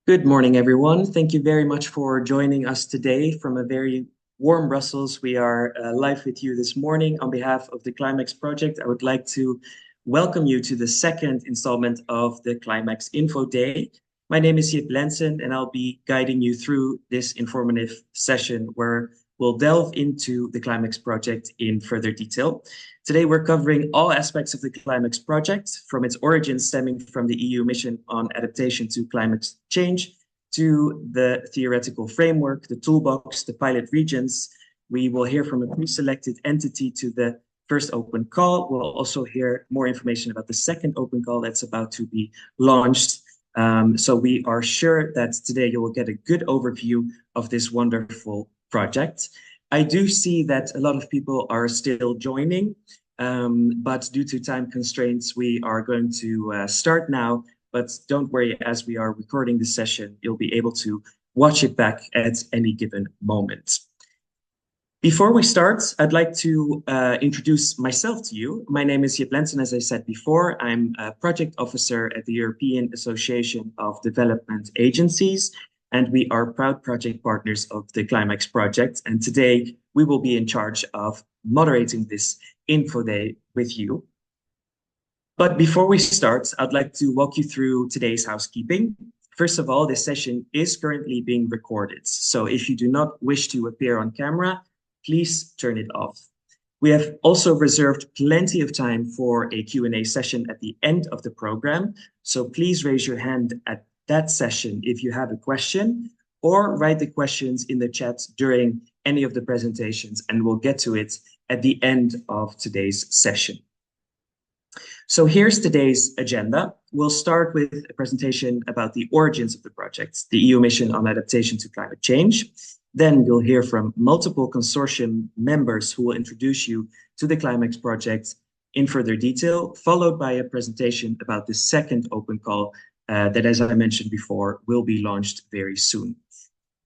Good morning, everyone. Thank you very much for joining us today from a very warm Brussels. We are live with you this morning. On behalf of the CLIMAAX project, I would like to welcome you to the second installment of the CLIMAAX Info Day. My name is Jip Lensen, and I'll be guiding you through this informative session where we'll delve into the CLIMAAX project in further detail. Today, we're covering all aspects of the CLIMAAX project, from its origins stemming from the EU mission on adaptation to climate change, to the theoretical framework, the toolbox, the pilot regions. We will hear from a pre-selected entity to the first open call. We'll also hear more information about the second open call that's about to be launched. So we are sure that today you will get a good overview of this wonderful project. I do see that a lot of people are still joining, but due to time constraints, we are going to start now. But don't worry, as we are recording this session, you'll be able to watch it back at any given moment. Before we start, I'd like to introduce myself to you. My name is Jip Lensen, as I said before. I'm a project officer at the European Association of Development Agencies, and we are proud project partners of the CLIMAAX project. And today we will be in charge of moderating this info day with you. But before we start, I'd like to walk you through today's housekeeping. First of all, this session is currently being recorded. So if you do not wish to appear on camera, please turn it off. We have also reserved plenty of time for a Q&A session at the end of the program. So please raise your hand at that session if you have a question, or write the questions in the chat during any of the presentations, and we'll get to it at the end of today's session. So here's today's agenda. We'll start with a presentation about the origins of the project, the EU mission on adaptation to climate change. Then you'll hear from multiple consortium members who will introduce you to the CLIMAAX project in further detail, followed by a presentation about the second open call that, as I mentioned before, will be launched very soon.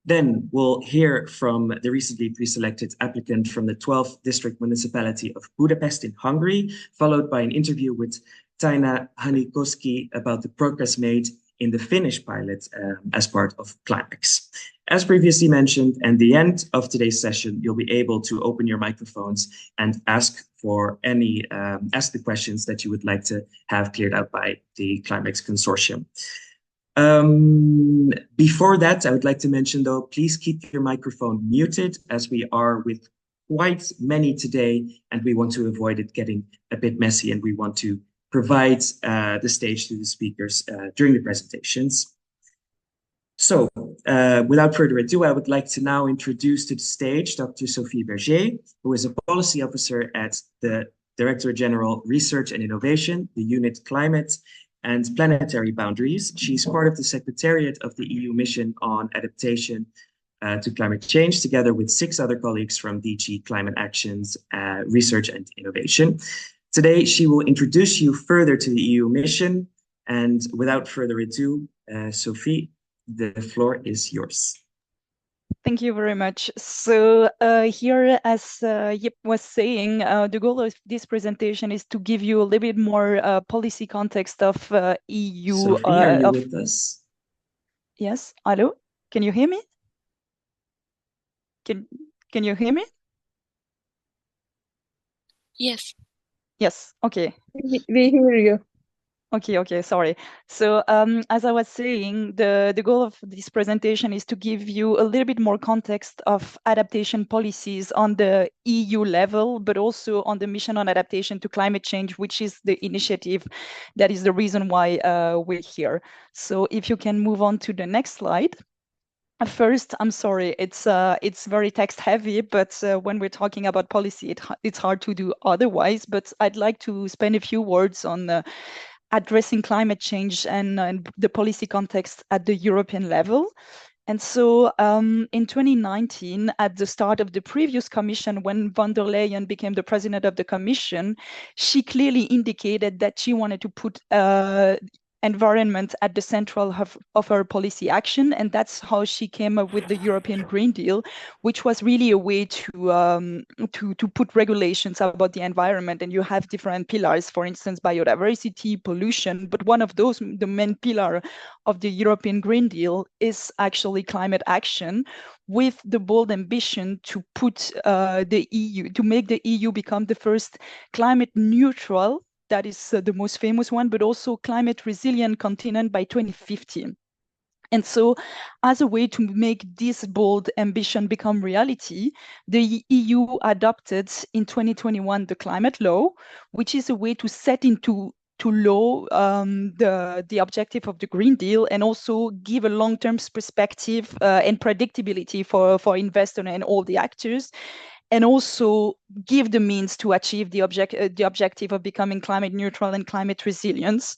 Then we'll hear from the recently pre-selected applicant from the 12th District Municipality of Budapest in Hungary, followed by an interview with Taina Hanikoski about the progress made in the Finnish pilot as part of CLIMAAX. As previously mentioned, at the end of today's session, you'll be able to open your microphones and ask the questions that you would like to have cleared out by the CLIMAAX consortium. Before that, I would like to mention, though, please keep your microphone muted, as we are with quite many today, and we want to avoid it getting a bit messy, and we want to provide the stage to the speakers during the presentations. So, without further ado, I would like to now introduce to the stage Dr. Sophie Berger, who is a policy officer at the Director General Research and Innovation, the unit Climate and Planetary Boundaries. She's part of the Secretariat of the EU mission on adaptation to climate change, together with 6 other colleagues from DG Climate Actions, Research and Innovation. Today, she will introduce you further to the EU mission. And without further ado, Sophie, the floor is yours. Thank you very much. So here, as Jip was saying, the goal of this presentation is to give you a little bit more policy context of EU. Sophie, are you with us? Yes. Hello? Can you hear me? Can you hear me? Yes. Yes. Okay. We hear you. Okay, sorry. So as I was saying, the goal of this presentation is to give you a little bit more context of adaptation policies on the EU level, but also on the mission on adaptation to climate change, which is the initiative that is the reason why we're here. So if you can move on to the next slide. First, I'm sorry, it's very text heavy, but when we're talking about policy, it's hard to do otherwise. But I'd like to spend a few words on addressing climate change and the policy context at the European level. And so in 2019, at the start of the previous commission, when von der Leyen became the president of the commission, she clearly indicated that she wanted to put environment at the central of her policy action. And that's how she came up with the European Green Deal, which was really a way to put regulations about the environment. And you have different pillars, for instance, biodiversity, pollution. But one of those, the main pillar of the European Green Deal, is actually climate action, with the bold ambition to put the EU, to make the EU become the first climate neutral, that is the most famous one, but also climate resilient continent by 2050. And so, as a way to make this bold ambition become reality, the EU adopted in 2021 the climate law, which is a way to set into law the objective of the Green Deal, and also give a long-term perspective and predictability for investors and all the actors, and also give the means to achieve the objective of becoming climate neutral and climate resilience.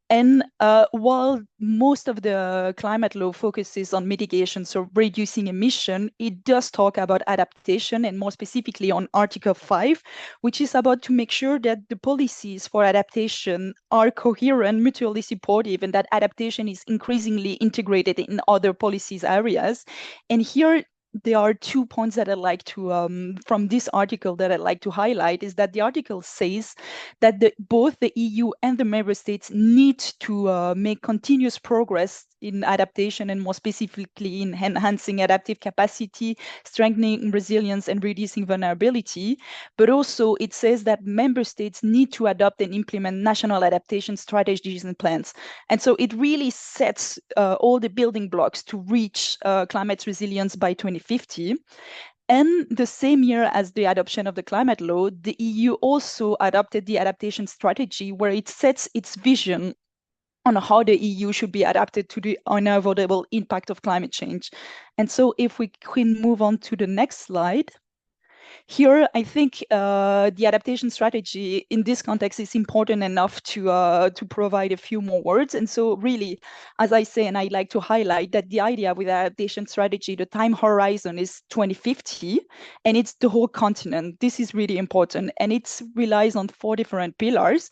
And while most of the climate law focuses on mitigation, so reducing emission, it does talk about adaptation, and more specifically on Article 5, which is about to make sure that the policies for adaptation are coherent, mutually supportive, and that adaptation is increasingly integrated in other policies areas. And here, there are 2 points that I'd like to, from this article, that I'd like to highlight, is that the article says that both the EU and the member states need to make continuous progress in adaptation, and more specifically in enhancing adaptive capacity, strengthening resilience, and reducing vulnerability. But also it says that member states need to adopt and implement national adaptation strategies and plans. And so it really sets all the building blocks to reach climate resilience by 2050. And the same year as the adoption of the climate law, the EU also adopted the adaptation strategy, where it sets its vision on how the EU should be adapted to the unavoidable impact of climate change. And so if we can move on to the next slide. Here, I think the adaptation strategy in this context is important enough to provide a few more words. And so really, as I say, and I like to highlight that the idea with adaptation strategy, the time horizon is 2050, and it's the whole continent. This is really important, and it relies on 4 different pillars.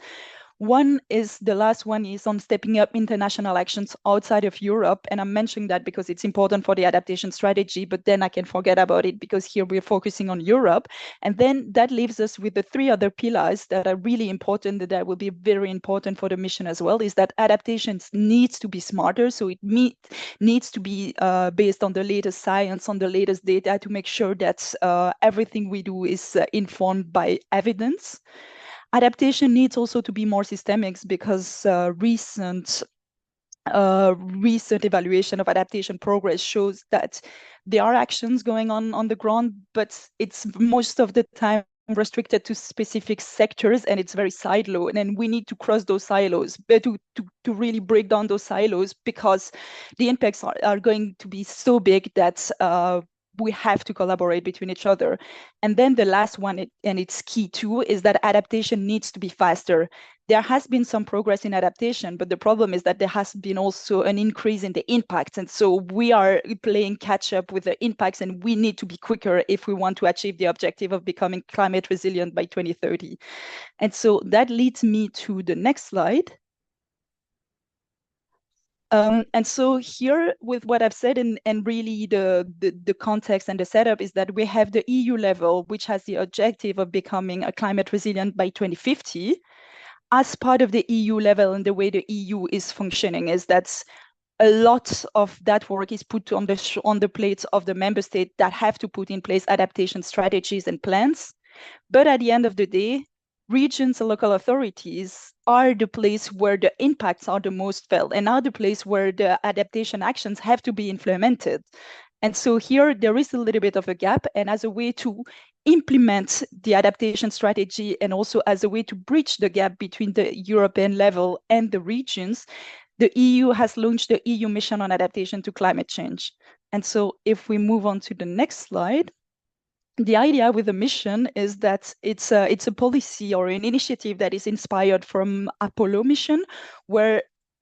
One is, the last one is on stepping up international actions outside of Europe. And I'm mentioning that because it's important for the adaptation strategy, but then I can forget about it because here we're focusing on Europe. And then that leaves us with the 3 other pillars that are really important, that will be very important for the mission as well, is that adaptations needs to be smarter. So it needs to be based on the latest science, on the latest data, to make sure that everything we do is informed by evidence. Adaptation needs also to be more systemic, because recent evaluation of adaptation progress shows that there are actions going on the ground, but it's most of the time restricted to specific sectors, and it's very siloed. And then we need to cross those silos, to really break down those silos, because the impacts are going to be so big that we have to collaborate between each other. And then the last one, and it's key too, is that adaptation needs to be faster. There has been some progress in adaptation, but the problem is that there has been also an increase in the impacts. And so we are playing catch up with the impacts, and we need to be quicker if we want to achieve the objective of becoming climate resilient by 2030. And so that leads me to the next slide. And so here, with what I've said, and really the context and the setup, is that we have the EU level, which has the objective of becoming a climate resilient by 2050. As part of the EU level, and the way the EU is functioning is that a lot of that work is put on the plates of the member state that have to put in place adaptation strategies and plans. But at the end of the day, regions and local authorities are the place where the impacts are the most felt, and are the place where the adaptation actions have to be implemented. And so here there is a little bit of a gap, and as a way to implement the adaptation strategy, and also as a way to bridge the gap between the European level and the regions, the EU has launched the EU Mission on Adaptation to Climate Change. And so if we move on to the next slide. The idea with the mission is that it's a policy or an initiative that is inspired from Apollo mission, where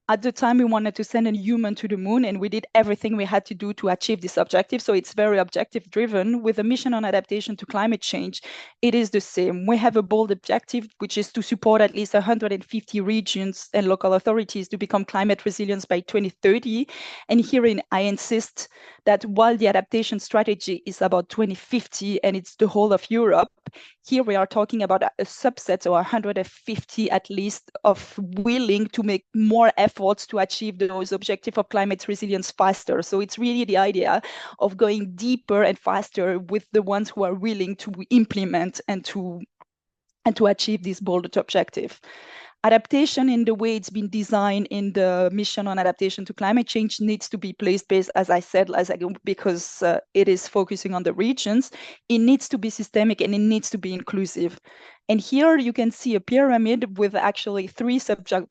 at the time, we wanted to send a human to the moon, and we did everything we had to do to achieve this objective. So it's very objective driven. With a mission on adaptation to climate change, it is the same. We have a bold objective, which is to support at least 150 regions and local authorities to become climate resilient by 2030. And herein, I insist that while the adaptation strategy is about 2050 and it's the whole of Europe, here we are talking about a subset, or 150 at least, of willing to make more efforts to achieve those objectives of climate resilience faster. So it's really the idea of going deeper and faster with the ones who are willing to implement and to achieve this bold objective. Adaptation, in the way it's been designed in the mission on adaptation to climate change, needs to be place-based, as I said, because it is focusing on the regions. It needs to be systemic and it needs to be inclusive. And here you can see a pyramid with actually three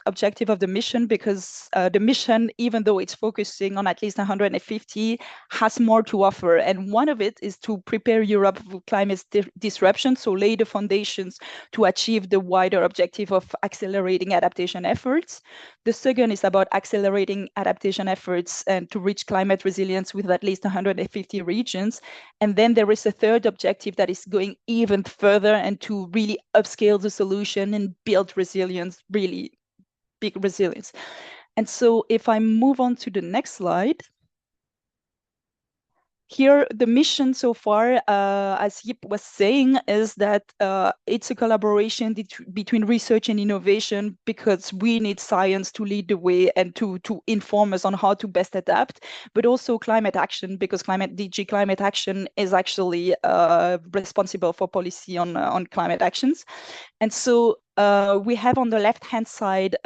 objectives of the mission, because the mission, even though it's focusing on at least 150, has more to offer. And one of it is to prepare Europe for climate disruption, so lay the foundations to achieve the wider objective of accelerating adaptation efforts. The second is about accelerating adaptation efforts and to reach climate resilience with at least 150 regions. And then there is a third objective that is going even further and to really upscale the solution and build resilience, really big resilience. And so if I move on to the next slide, here, the mission so far, as Yip was saying, is that it's a collaboration between research and innovation, because we need science to lead the way and to inform us on how to best adapt, but also climate action, because DG Climate Action is actually responsible for policy on climate actions. And so we have on the left-hand side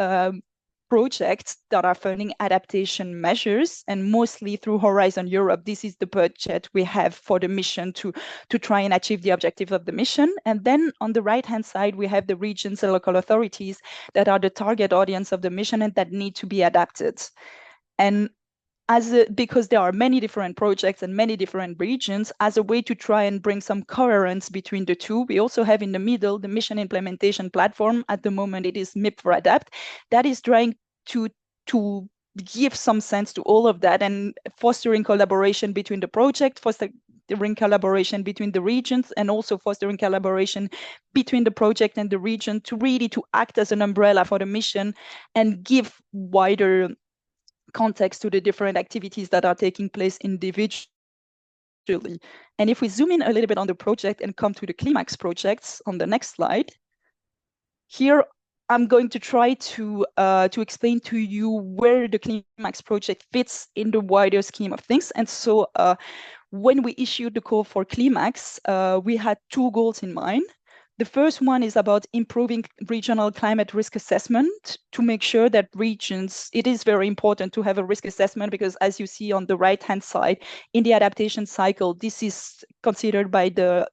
projects that are funding adaptation measures, and mostly through Horizon Europe. This is the budget we have for the mission to try and achieve the objective of the mission. And then on the right-hand side, we have the regions and local authorities that are the target audience of the mission and that need to be adapted. And because there are many different projects and many different regions, as a way to try and bring some coherence between the two, we also have in the middle the mission implementation platform. At the moment, it is MIP for Adapt. That is trying to give some sense to all of that and fostering collaboration between the project, fostering collaboration between the regions, and also fostering collaboration between the project and the region to really to act as an umbrella for the mission and give wider context to the different activities that are taking place individually. And if we zoom in a little bit on the project and come to the CLIMAAX projects on the next slide, here I'm going to try to explain to you where the CLIMAAX project fits in the wider scheme of things. And so when we issued the call for CLIMAAX, we had two goals in mind. The first one is about improving regional climate risk assessment to make sure that regions, it is very important to have a risk assessment, because as you see on the right-hand side, in the adaptation cycle, this is considered by the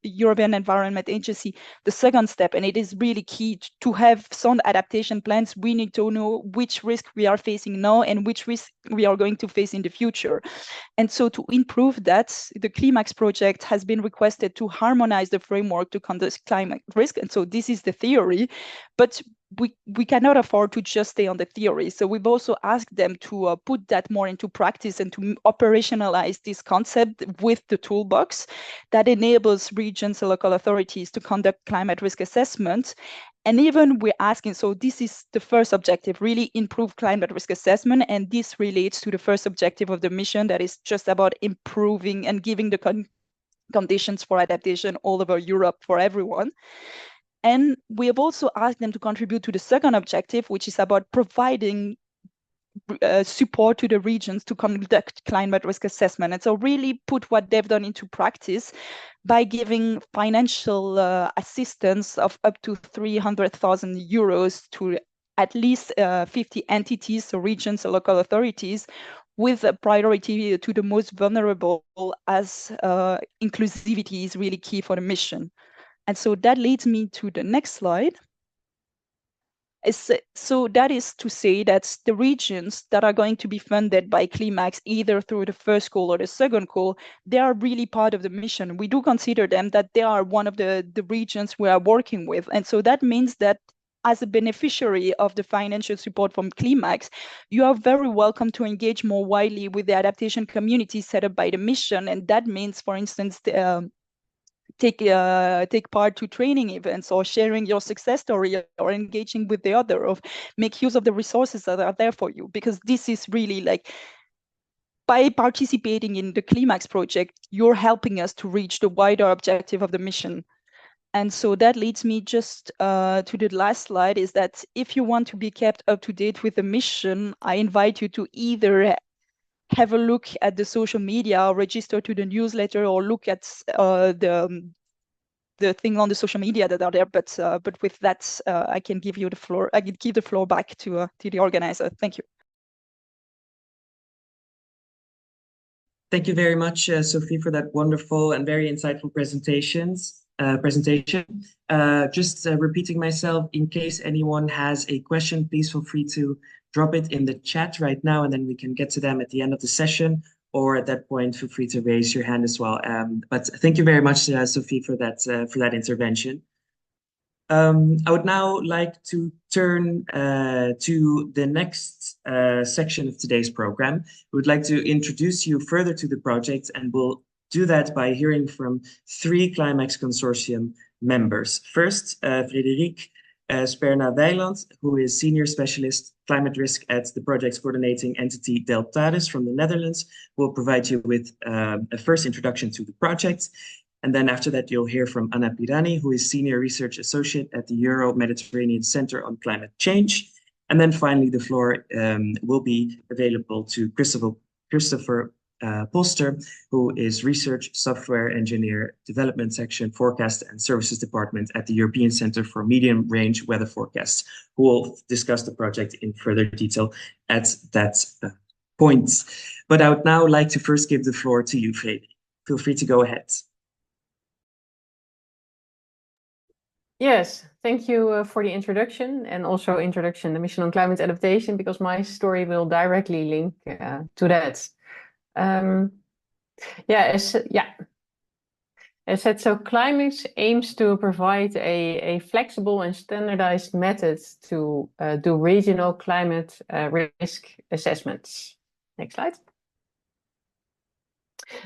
European Environment Agency, the second step, and it is really key to have sound adaptation plans. We need to know which risk we are facing now and which risk we are going to face in the future. And so to improve that, the CLIMAAX project has been requested to harmonize the framework to conduct climate risk. And so this is the theory, but we cannot afford to just stay on the theory. So we've also asked them to put that more into practice and to operationalize this concept with the toolbox that enables regions and local authorities to conduct climate risk assessment. And even we're asking, so this is the first objective, really improve climate risk assessment. And this relates to the first objective of the mission, that is just about improving and giving the conditions for adaptation all over Europe for everyone. And we have also asked them to contribute to the second objective, which is about providing support to the regions to conduct climate risk assessment. And so really put what they've done into practice by giving financial assistance of up to 300,000 euros to at least 50 entities, so regions or local authorities, with a priority to the most vulnerable, as inclusivity is really key for the mission. And so that leads me to the next slide. So that is to say that the regions that are going to be funded by CLIMAAX, either through the first call or the second call, they are really part of the mission. We do consider them that they are one of the regions we are working with. And so that means that as a beneficiary of the financial support from CLIMAAX, you are very welcome to engage more widely with the adaptation community set up by the mission. And that means, for instance, take part to training events, or sharing your success story, or engaging with the other, or make use of the resources that are there for you. Because this is really like, by participating in the CLIMAAX project, you're helping us to reach the wider objective of the mission. And so that leads me just to the last slide, is that if you want to be kept up to date with the mission, I invite you to either have a look at the social media, or register to the newsletter, or look at the thing on the social media that are there. But with that, I can give you the floor. I can give the floor back to the organizer. Thank you. Thank you very much, Sophie, for that wonderful and very insightful presentation. Just repeating myself, in case anyone has a question, please feel free to drop it in the chat right now, and then we can get to them at the end of the session. Or at that point, feel free to raise your hand as well. But thank you very much, Sophie, for that intervention. I would now like to turn to the next section of today's program. We would like to introduce you further to the project, and we'll do that by hearing from three CLIMAAX Consortium members. First, Frédéric Sperna-Weiland, who is Senior Specialist Climate Risk at the project's coordinating entity Deltares from the Netherlands, will provide you with a first introduction to the project. And then after that, you'll hear from Anna Pirani, who is Senior Research Associate at the Euro-Mediterranean Center on Climate Change. And then finally, the floor will be available to Christopher Polster, who is Research Software Engineer, Development Section, Forecast and Services Department at the European Center for Medium Range Weather Forecasts, who will discuss the project in further detail at that point. But I would now like to first give the floor to you, Freddy. Feel free to go ahead. Yes, thank you for the introduction, and also introduction the mission on climate adaptation, because my story will directly link to that. As said, so CLIMAAX aims to provide a flexible and standardized method to do regional climate risk assessments. Next slide.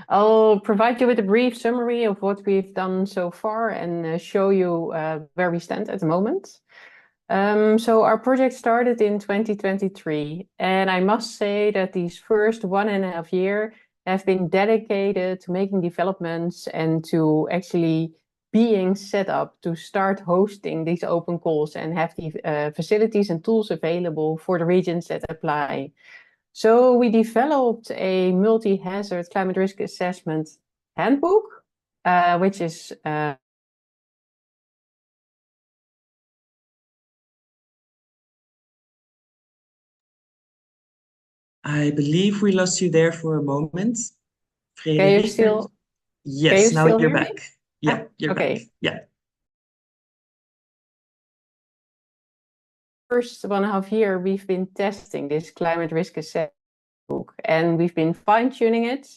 I'll provide you with a brief summary of what we've done so far, and show you where we stand at the moment. So our project started in 2023, and I must say that these first 1.5 years have been dedicated to making developments and to actually being set up to start hosting these open calls and have the facilities and tools available for the regions that apply. So we developed a multi-hazard climate risk assessment handbook, which is I believe we lost you there for a moment. Can you still? Yes, now you're back. Yeah, you're okay. back. Yeah. First 1.5 years, we've been testing this climate risk assessment book, and we've been fine-tuning it.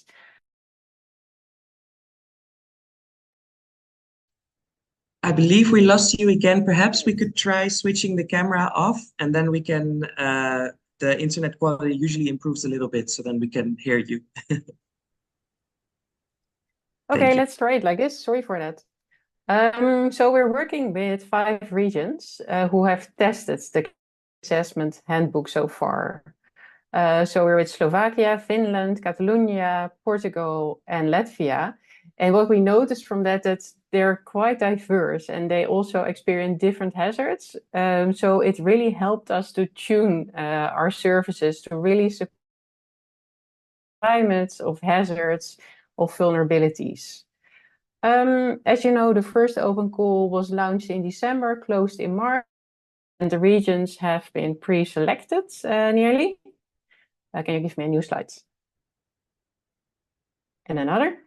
I believe we lost you again. Perhaps we could try switching the camera off, and then we can, the internet quality usually improves a little bit, so then we can hear you. Okay, let's try it like this. Sorry for that. So we're working with 5 regions who have tested the assessment handbook so far. So we're with Slovakia, Finland, Catalonia, Portugal, and Latvia. And what we noticed from that they're quite diverse, and they also experience different hazards. So it really helped us to tune our services to really support climates of hazards, of vulnerabilities. As you know, the first open call was launched in December, closed in March, and the regions have been pre-selected nearly. Can you give me a new slide? And another.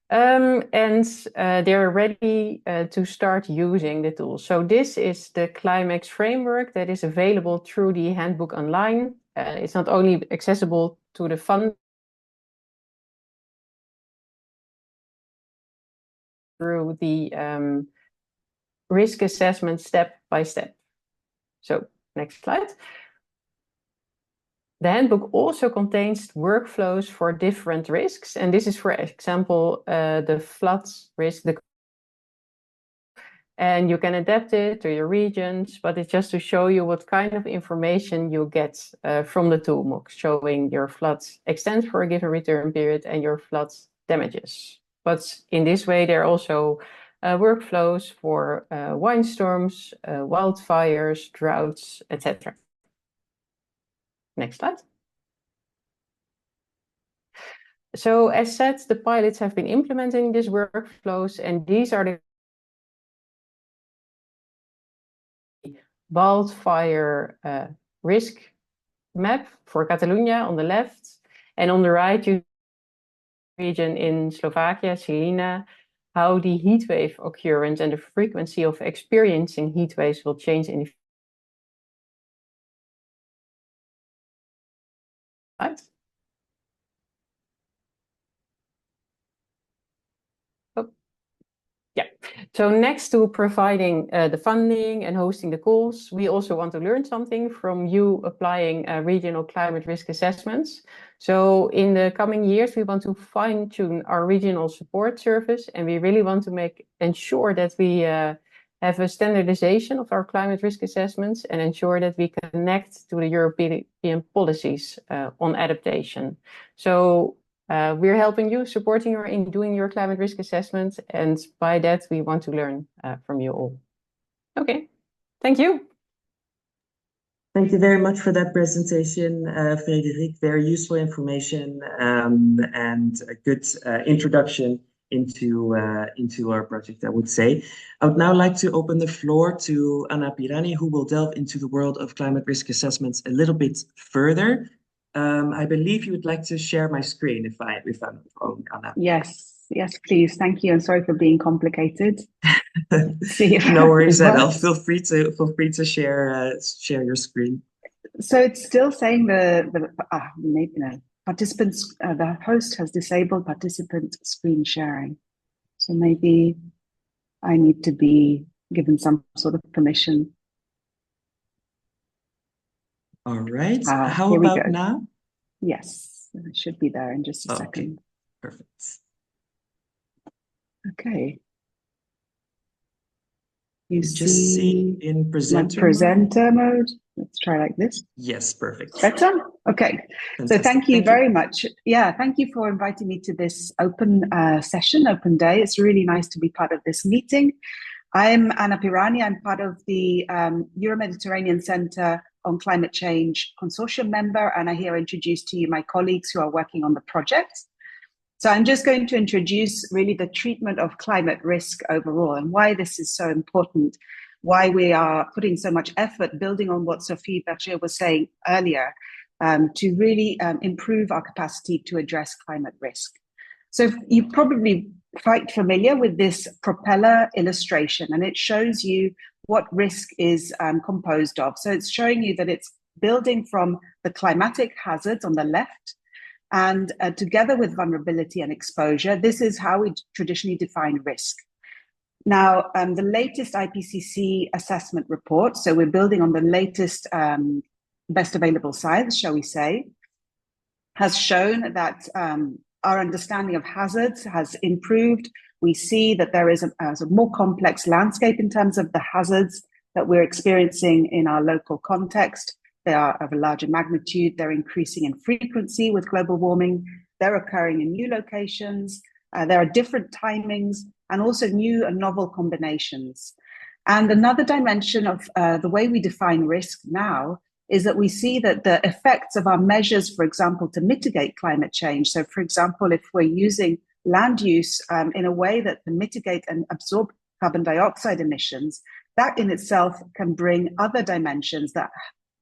They're ready to start using the tool. So this is the CLIMAAX framework that is available through the handbook online. It's not only accessible to the fund through the risk assessment step by step. So next slide. The handbook also contains workflows for different risks. And this is, for example, the flood risk. And you can adapt it to your regions, but it's just to show you what kind of information you get from the toolbox, showing your flood extent for a given return period and your flood damages. But in this way, there are also workflows for windstorms, wildfires, droughts, etc. Next slide. So as said, the pilots have been implementing these workflows, and these are the wildfire risk map for Catalonia on the left, and on the right you region in Slovakia, Žilina, how the heat wave occurrence and the frequency of experiencing heat waves will change in the right. Yeah, so next to providing the funding and hosting the calls, we also want to learn something from you applying regional climate risk assessments. So in the coming years, we want to fine-tune our regional support service, and we really want to ensure that we have a standardization of our climate risk assessments and ensure that we connect to the European policies on adaptation. So we're helping you, supporting you in doing your climate risk assessment, and by that we want to learn from you all. Okay, thank you. Thank you very much for that presentation, Frédéric. Very useful information and a good introduction into our project, I would say. I would now like to open the floor to Anna Pirani, who will delve into the world of climate risk assessments a little bit further. I believe you would like to share my screen if I'm wrong, Anna. Yes, please. Thank you, and sorry for being complicated. No worries at all. Feel free to share your screen. So it's still saying participants. The host has disabled participant screen sharing. So maybe I need to be given some sort of permission. All right. How about now? Yes, it should be there in just a second. Perfect. Okay. You just see in presenter mode. Let's try like this. Yes, perfect. Better? Okay. Fantastic. So thank you very much. Yeah, thank you for inviting me to this open session, open day. It's really nice to be part of this meeting. I'm Anna Pirani. I'm part of the Euro-Mediterranean Center on Climate Change Consortium member, and I here introduce to you my colleagues who are working on the project. So I'm just going to introduce really the treatment of climate risk overall and why this is so important, why we are putting so much effort building on what Sophie Berger was saying earlier to really improve our capacity to address climate risk. So you're probably quite familiar with this propeller illustration, and it shows you what risk is composed of. So it's showing you that it's building from the climatic hazards on the left, and together with vulnerability and exposure, this is how we traditionally define risk. Now, the latest IPCC assessment report, so we're building on the latest best available science, shall we say, has shown that our understanding of hazards has improved. We see that there is a more complex landscape in terms of the hazards that we're experiencing in our local context. They are of a larger magnitude, they're increasing in frequency with global warming, they're occurring in new locations, there are different timings, and also new and novel combinations. And another dimension of the way we define risk now is that we see that the effects of our measures, for example, to mitigate climate change. So for example, if we're using land use in a way that can mitigate and absorb carbon dioxide emissions, that in itself can bring other dimensions that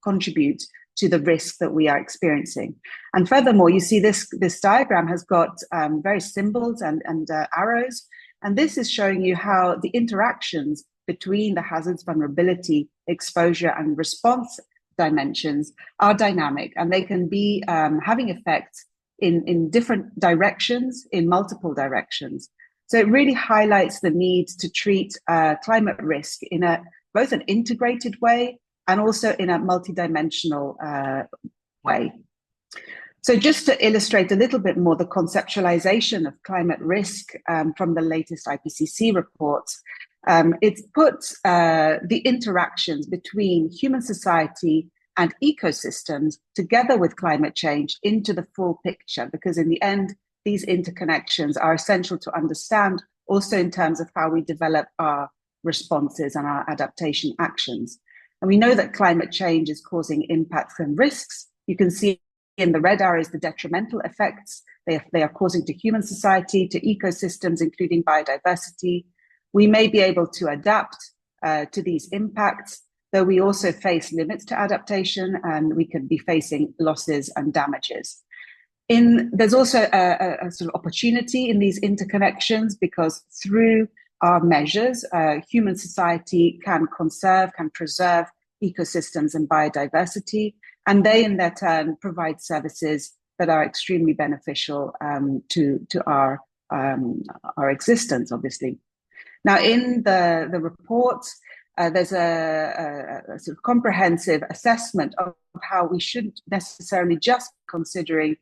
contribute to the risk that we are experiencing. And furthermore, you see this diagram has got various symbols and arrows, and this is showing you how the interactions between the hazards, vulnerability, exposure, and response dimensions are dynamic, and they can be having effects in different directions, in multiple directions. So it really highlights the need to treat climate risk in both an integrated way and also in a multidimensional way. So just to illustrate a little bit more the conceptualization of climate risk from the latest IPCC report, it's put the interactions between human society and ecosystems together with climate change into the full picture, because in the end, these interconnections are essential to understand also in terms of how we develop our responses and our adaptation actions. And we know that climate change is causing impacts and risks. You can see in the red arrows the detrimental effects they are causing to human society, to ecosystems, including biodiversity. We may be able to adapt to these impacts, though we also face limits to adaptation, and we could be facing losses and damages. There's also a sort of opportunity in these interconnections, because through our measures, human society can preserve ecosystems and biodiversity, and they in their turn provide services that are extremely beneficial to our existence, obviously. Now, in the report, there's a sort of comprehensive assessment of how we shouldn't necessarily just be considering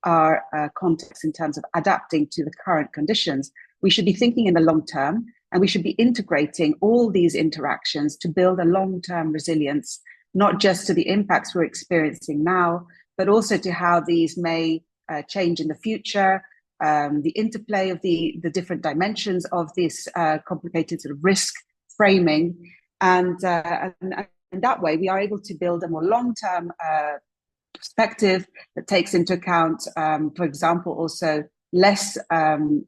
our context in terms of adapting to the current conditions. We should be thinking in the long term, and we should be integrating all these interactions to build a long-term resilience, not just to the impacts we're experiencing now, but also to how these may change in the future, the interplay of the different dimensions of this complicated sort of risk framing. And in that way, we are able to build a more long-term perspective that takes into account, for example, also less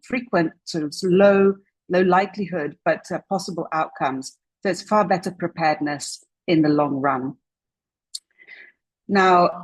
frequent, sort of low likelihood, but possible outcomes. So it's far better preparedness in the long run. Now,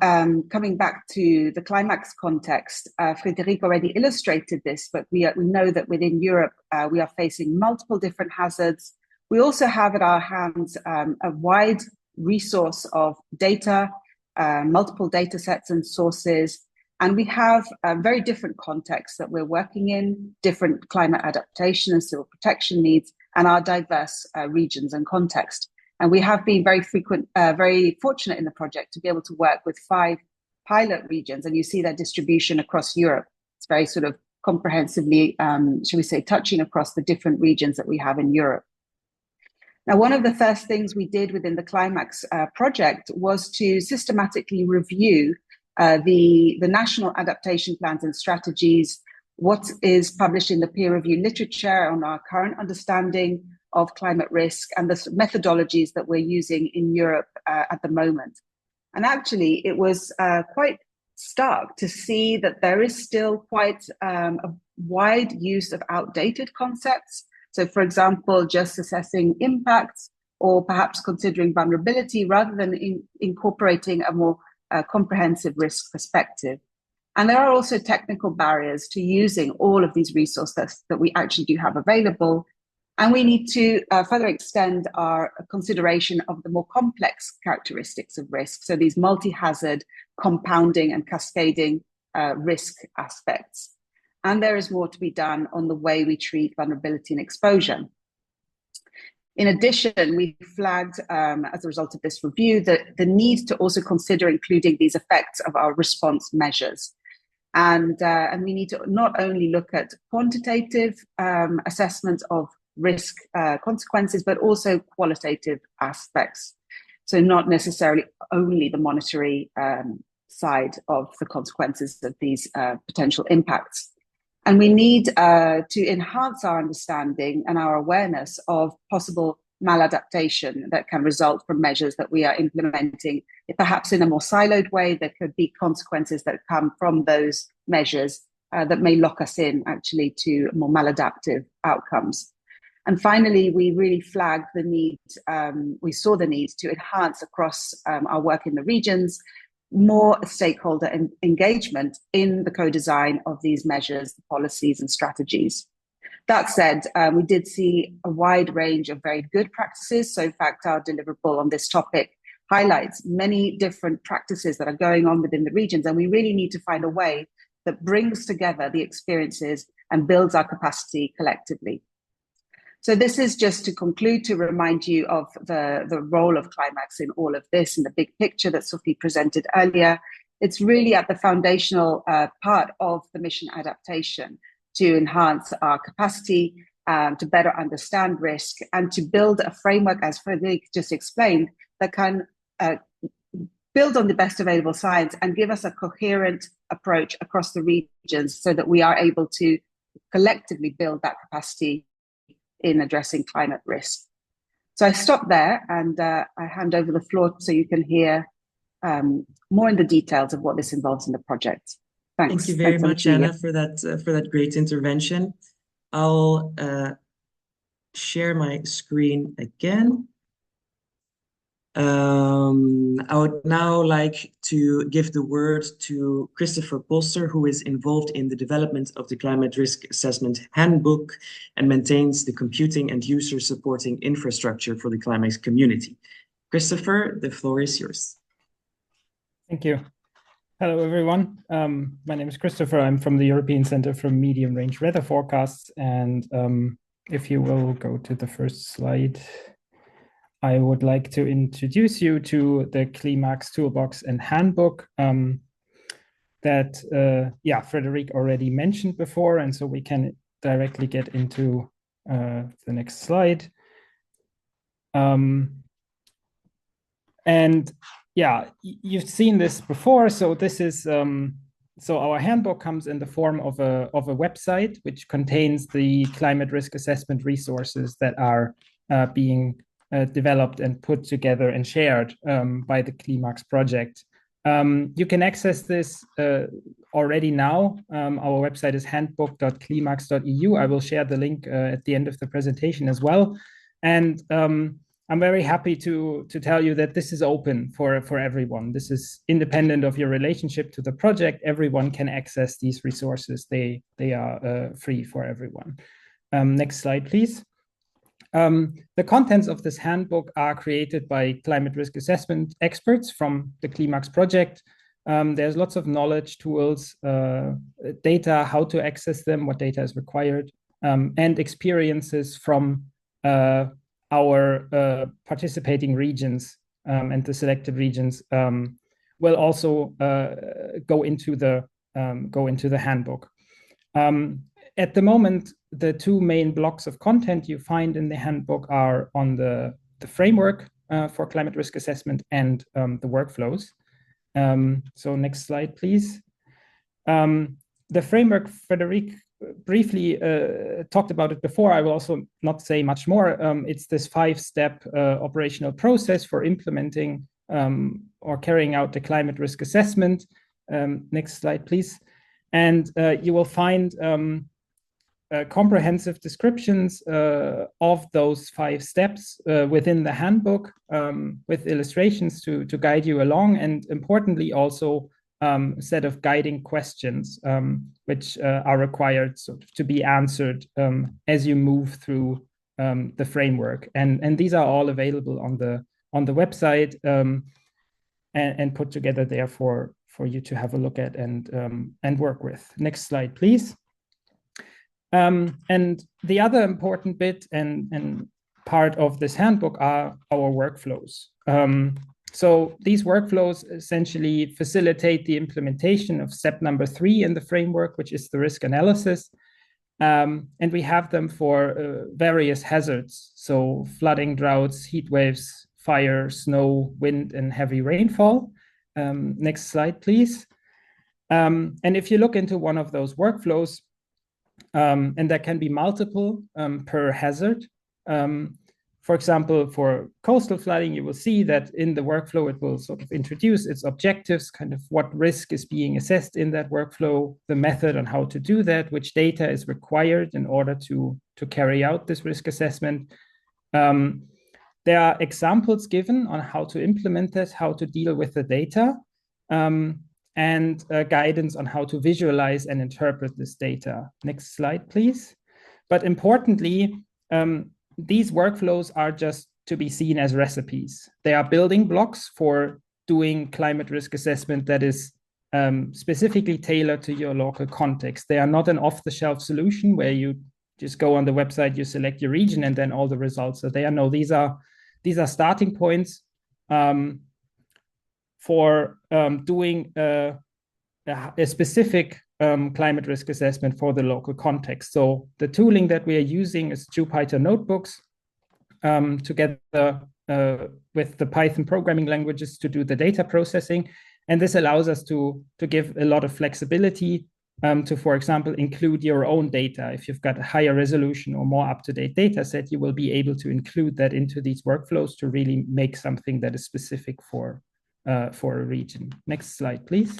coming back to the CLIMAAX context, Frédéric already illustrated this, but we know that within Europe, we are facing multiple different hazards. We also have at our hands a wide resource of data, multiple data sets and sources, and we have very different contexts that we're working in, different climate adaptation and civil protection needs, and our diverse regions and context. And we have been very fortunate in the project to be able to work with 5 pilot regions, and you see their distribution across Europe. It's very sort of comprehensively, shall we say, touching across the different regions that we have in Europe. Now, one of the first things we did within the CLIMAAX project was to systematically review the national adaptation plans and strategies, what is published in the peer-reviewed literature on our current understanding of climate risk, and the methodologies that we're using in Europe at the moment. And actually, it was quite stark to see that there is still quite a wide use of outdated concepts. So, for example, just assessing impacts or perhaps considering vulnerability rather than incorporating a more comprehensive risk perspective. And there are also technical barriers to using all of these resources that we actually do have available. And we need to further extend our consideration of the more complex characteristics of risk. So these multi-hazard, compounding and cascading risk aspects. And there is more to be done on the way we treat vulnerability and exposure. In addition, we flagged, as a result of this review, the need to also consider including these effects of our response measures. And we need to not only look at quantitative assessments of risk consequences, but also qualitative aspects. So not necessarily only the monetary side of the consequences of these potential impacts. And we need to enhance our understanding and our awareness of possible maladaptation that can result from measures that we are implementing, perhaps in a more siloed way. There could be consequences that come from those measures that may lock us in actually to more maladaptive outcomes. And finally, we really flagged the need, we saw the need to enhance across our work in the regions, more stakeholder engagement in the co-design of these measures, policies and strategies. That said, we did see a wide range of very good practices. So in fact, our deliverable on this topic highlights many different practices that are going on within the regions. And we really need to find a way that brings together the experiences and builds our capacity collectively. So this is just to conclude, to remind you of the role of CLIMAAX in all of this, in the big picture that Sophie presented earlier. It's really at the foundational part of the mission adaptation to enhance our capacity, to better understand risk, and to build a framework, as Frédéric just explained, that can build on the best available science and give us a coherent approach across the regions so that we are able to collectively build that capacity in addressing climate risk. So I stop there and I hand over the floor so you can hear more in the details of what this involves in the project. Thanks. Thank you very much, Anna, for that great intervention. I'll share my screen again. I would now like to give the word to Christopher Polster, who is involved in the development of the Climate Risk Assessment Handbook and maintains the computing and user supporting infrastructure for the CLIMAAX community. Christopher, the floor is yours. Thank you. Hello, everyone. My name is Christopher. I'm from the European Center for Medium Range Weather Forecasts. And if you will go to the first slide, I would like to introduce you to the CLIMAAX toolbox and handbook that Frédéric already mentioned before. And so we can directly get into the next slide. And yeah, you've seen this before. So this is so our handbook comes in the form of a website which contains the climate risk assessment resources that are being developed and put together and shared by the CLIMAAX project. You can access this already now. Our website is handbook.climaax.eu. I will share the link at the end of the presentation as well. And I'm very happy to tell you that this is open for everyone. This is independent of your relationship to the project. Everyone can access these resources. They are free for everyone. Next slide, please. The contents of this handbook are created by climate risk assessment experts from the CLIMAAX project. There's lots of knowledge, tools, data, how to access them, what data is required, and experiences from our participating regions and the selected regions will also go into the handbook. At the moment, the two main blocks of content you find in the handbook are on the framework for climate risk assessment and the workflows. So next slide, please. The framework, Frédéric briefly talked about it before. I will also not say much more. It's this 5-step operational process for implementing or carrying out the climate risk assessment. Next slide, please. And you will find comprehensive descriptions of those 5 steps within the handbook with illustrations to guide you along, and importantly also a set of guiding questions which are required to be answered as you move through the framework. And these are all available on the website and put together there for you to have a look at and work with. Next slide, please. And the other important bit and part of this handbook are our workflows. So these workflows essentially facilitate the implementation of step number 3 in the framework, which is the risk analysis. And we have them for various hazards. So flooding, droughts, heat waves, fire, snow, wind, and heavy rainfall. Next slide, please. And if you look into one of those workflows, and there can be multiple per hazard. For example, for coastal flooding, you will see that in the workflow, it will sort of introduce its objectives, kind of what risk is being assessed in that workflow, the method on how to do that, which data is required in order to carry out this risk assessment. There are examples given on how to implement this, how to deal with the data, and guidance on how to visualize and interpret this data. Next slide, please. But importantly, these workflows are just to be seen as recipes. They are building blocks for doing climate risk assessment that is specifically tailored to your local context. They are not an off-the-shelf solution where you just go on the website, you select your region, and then all the results are there. No, these are starting points for doing a specific climate risk assessment for the local context. So the tooling that we are using is Jupyter notebooks together with the Python programming languages to do the data processing. And this allows us to give a lot of flexibility to, for example, include your own data. If you've got a higher resolution or more up-to-date data set, you will be able to include that into these workflows to really make something that is specific for a region. Next slide, please.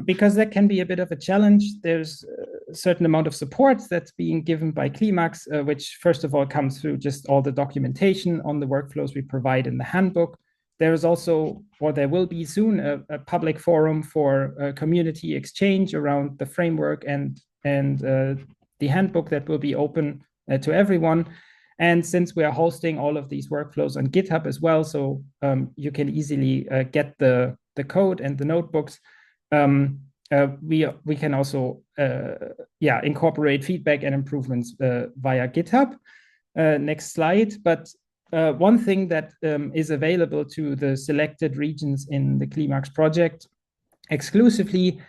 Because that can be a bit of a challenge, there's a certain amount of support that's being given by CLIMAAX, which first of all comes through just all the documentation on the workflows we provide in the handbook. There is also, or there will be soon, a public forum for community exchange around the framework and the handbook that will be open to everyone. And since we are hosting all of these workflows on GitHub as well, so you can easily get the code and the notebooks, we can also incorporate feedback and improvements via GitHub. Next slide. But one thing that is available to the selected regions in the CLIMAAX project exclusively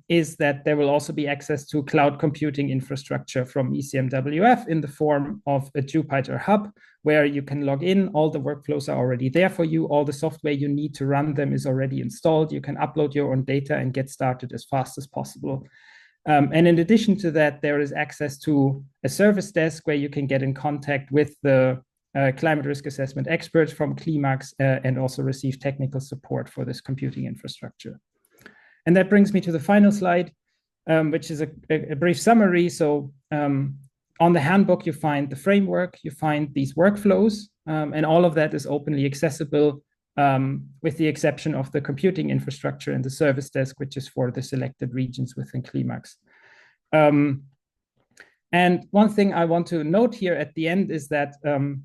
is that there will also be access to cloud computing infrastructure from ECMWF in the form of a Jupyter hub, where you can log in. All the workflows are already there for you. All the software you need to run them is already installed. You can upload your own data and get started as fast as possible. And in addition to that, there is access to a service desk where you can get in contact with the climate risk assessment experts from CLIMAAX and also receive technical support for this computing infrastructure. And that brings me to the final slide, which is a brief summary. So on the handbook, you find the framework, you find these workflows, and all of that is openly accessible with the exception of the computing infrastructure and the service desk, which is for the selected regions within CLIMAAX. And one thing I want to note here at the end is that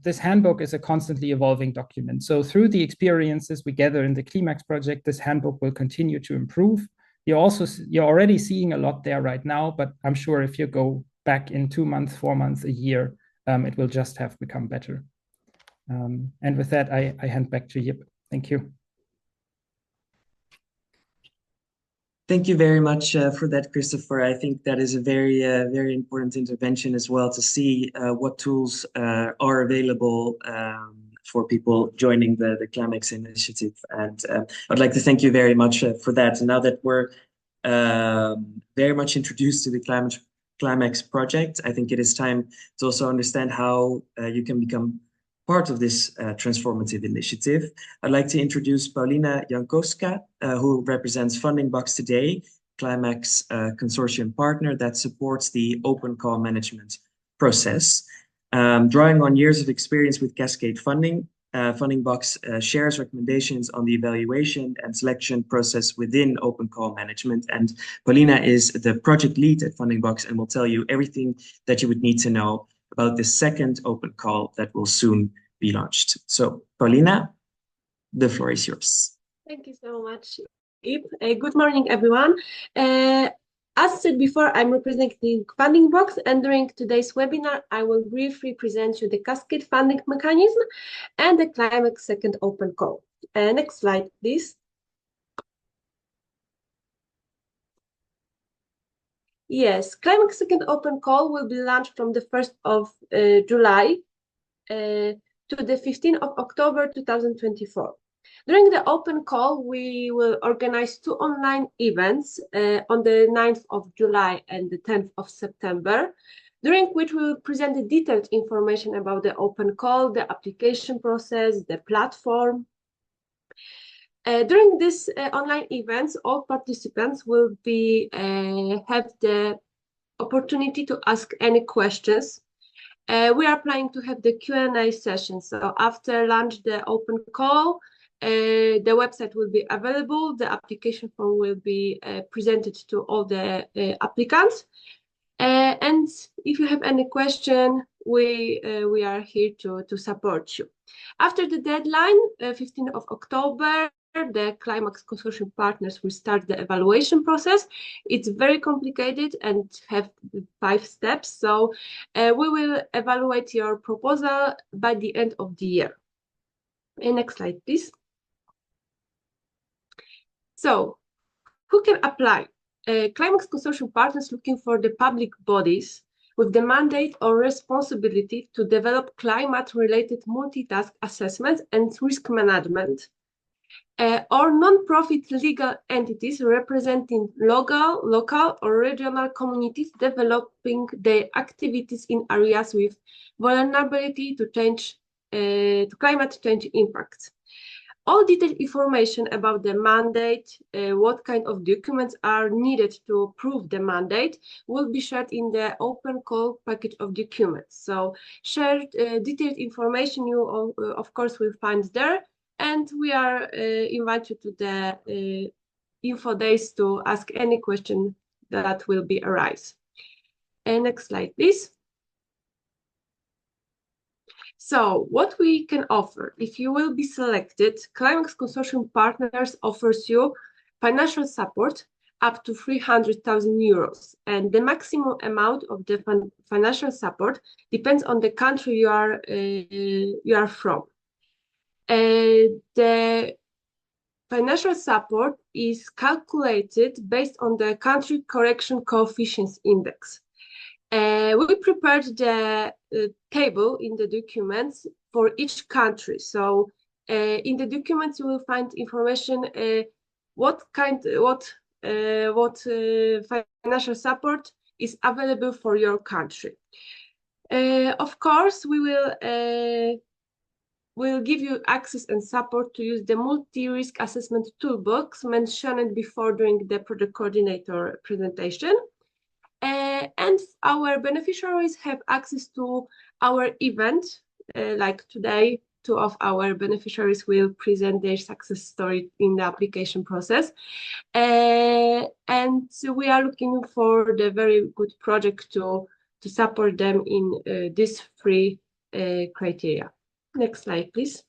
this handbook is a constantly evolving document. So through the experiences we gather in the CLIMAAX project, this handbook will continue to improve. You're already seeing a lot there right now, but I'm sure if you go back in 2 months, 4 months, a year, it will just have become better. And with that, I hand back to Jip. Thank you. Thank you very much for that, Christopher. I think that is a very, very important intervention as well, to see what tools are available for people joining the CLIMAAX initiative. And I'd like to thank you very much for that. And now that we're very much introduced to the CLIMAAX project, I think it is time to also understand how you can become part of this transformative initiative. I'd like to introduce Paulina Jankowska, who represents Funding Box today, CLIMAAX consortium partner that supports the open call management process. Drawing on years of experience with Cascade Funding, Funding Box shares recommendations on the evaluation and selection process within open call management. And Paulina is the project lead at Funding Box and will tell you everything that you would need to know about the second open call that will soon be launched. So, Paulina, the floor is yours. Thank you so much, Ip. Good morning, everyone. As said before, I'm representing Funding Box, and during today's webinar, I will briefly present you the Cascade funding mechanism and the CLIMAAX second open call. Next slide, please. Yes, CLIMAAX second open call will be launched from the 1st of July to the 15th of October 2024. During the open call, we will organize 2 online events on the 9th of July and the 10th of September, during which we will present the detailed information about the open call, the application process, the platform. During these online events, all participants will have the opportunity to ask any questions. We are planning to have the Q&A session. So after launch the open call, the website will be available. The application form will be presented to all the applicants. And if you have any question, we are here to support you. After the deadline, 15th of October, the CLIMAAX consortium partners will start the evaluation process. It's very complicated and have 5 steps. So we will evaluate your proposal by the end of the year. Next slide, please. So who can apply? CLIMAAX consortium partners looking for the public bodies with the mandate or responsibility to develop climate-related multitask assessments and risk management, or non-profit legal entities representing local or regional communities developing their activities in areas with vulnerability to climate change impacts. All detailed information about the mandate, what kind of documents are needed to approve the mandate, will be shared in the open call package of documents. So shared detailed information you, of course, will find there. And we are invite you to the info days to ask any question that will be arise. Next slide, please. So what we can offer, if you will be selected, CLIMAAX consortium partners offers you financial support up to 300,000 euros, and the maximum amount of the financial support depends on the country you are from. The financial support is calculated based on the country correction coefficients index. We prepared the table in the documents for each country. So in the documents, you will find information what financial support is available for your country. Of course, we will give you access and support to use the multi-risk assessment toolbox mentioned before during the project coordinator presentation. And our beneficiaries have access to our event, like today, 2 of our beneficiaries will present their success story in the application process. And so we are looking for the very good project to support them in these 3 criteria. Next slide, please.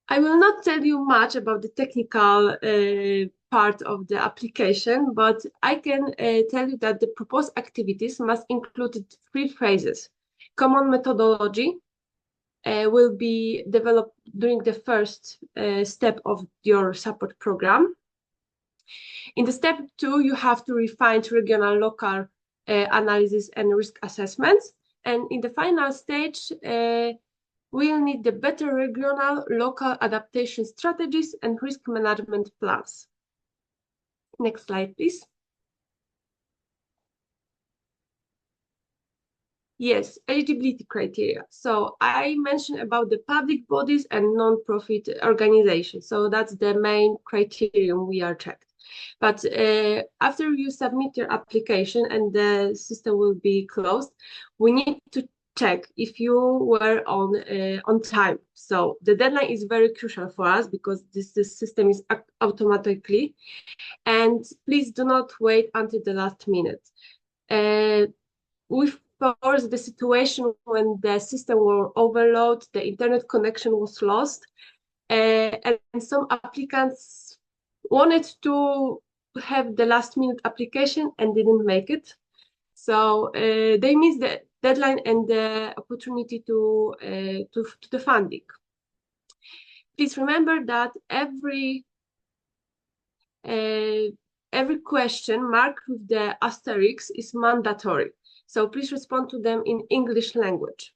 I will not tell you much about the technical part of the application, but I can tell you that the proposed activities must include 3 phases. Common methodology will be developed during the first step of your support program. In the step 2, you have to refine regional local analysis and risk assessments. And in the final stage, we'll need the better regional local adaptation strategies and risk management plans. Next slide, please. Yes, eligibility criteria. So I mentioned about the public bodies and non-profit organizations. So that's the main criterion we are checked. But after you submit your application and the system will be closed, we need to check if you were on time. So the deadline is very crucial for us because this system is automatically, and please do not wait until the last minute. We foresee the situation when the system will overload, the internet connection was lost, and some applicants wanted to have the last minute application and didn't make it. So they missed the deadline and the opportunity to the funding. Please remember that every question marked with the asterisk is mandatory. So please respond to them in English language.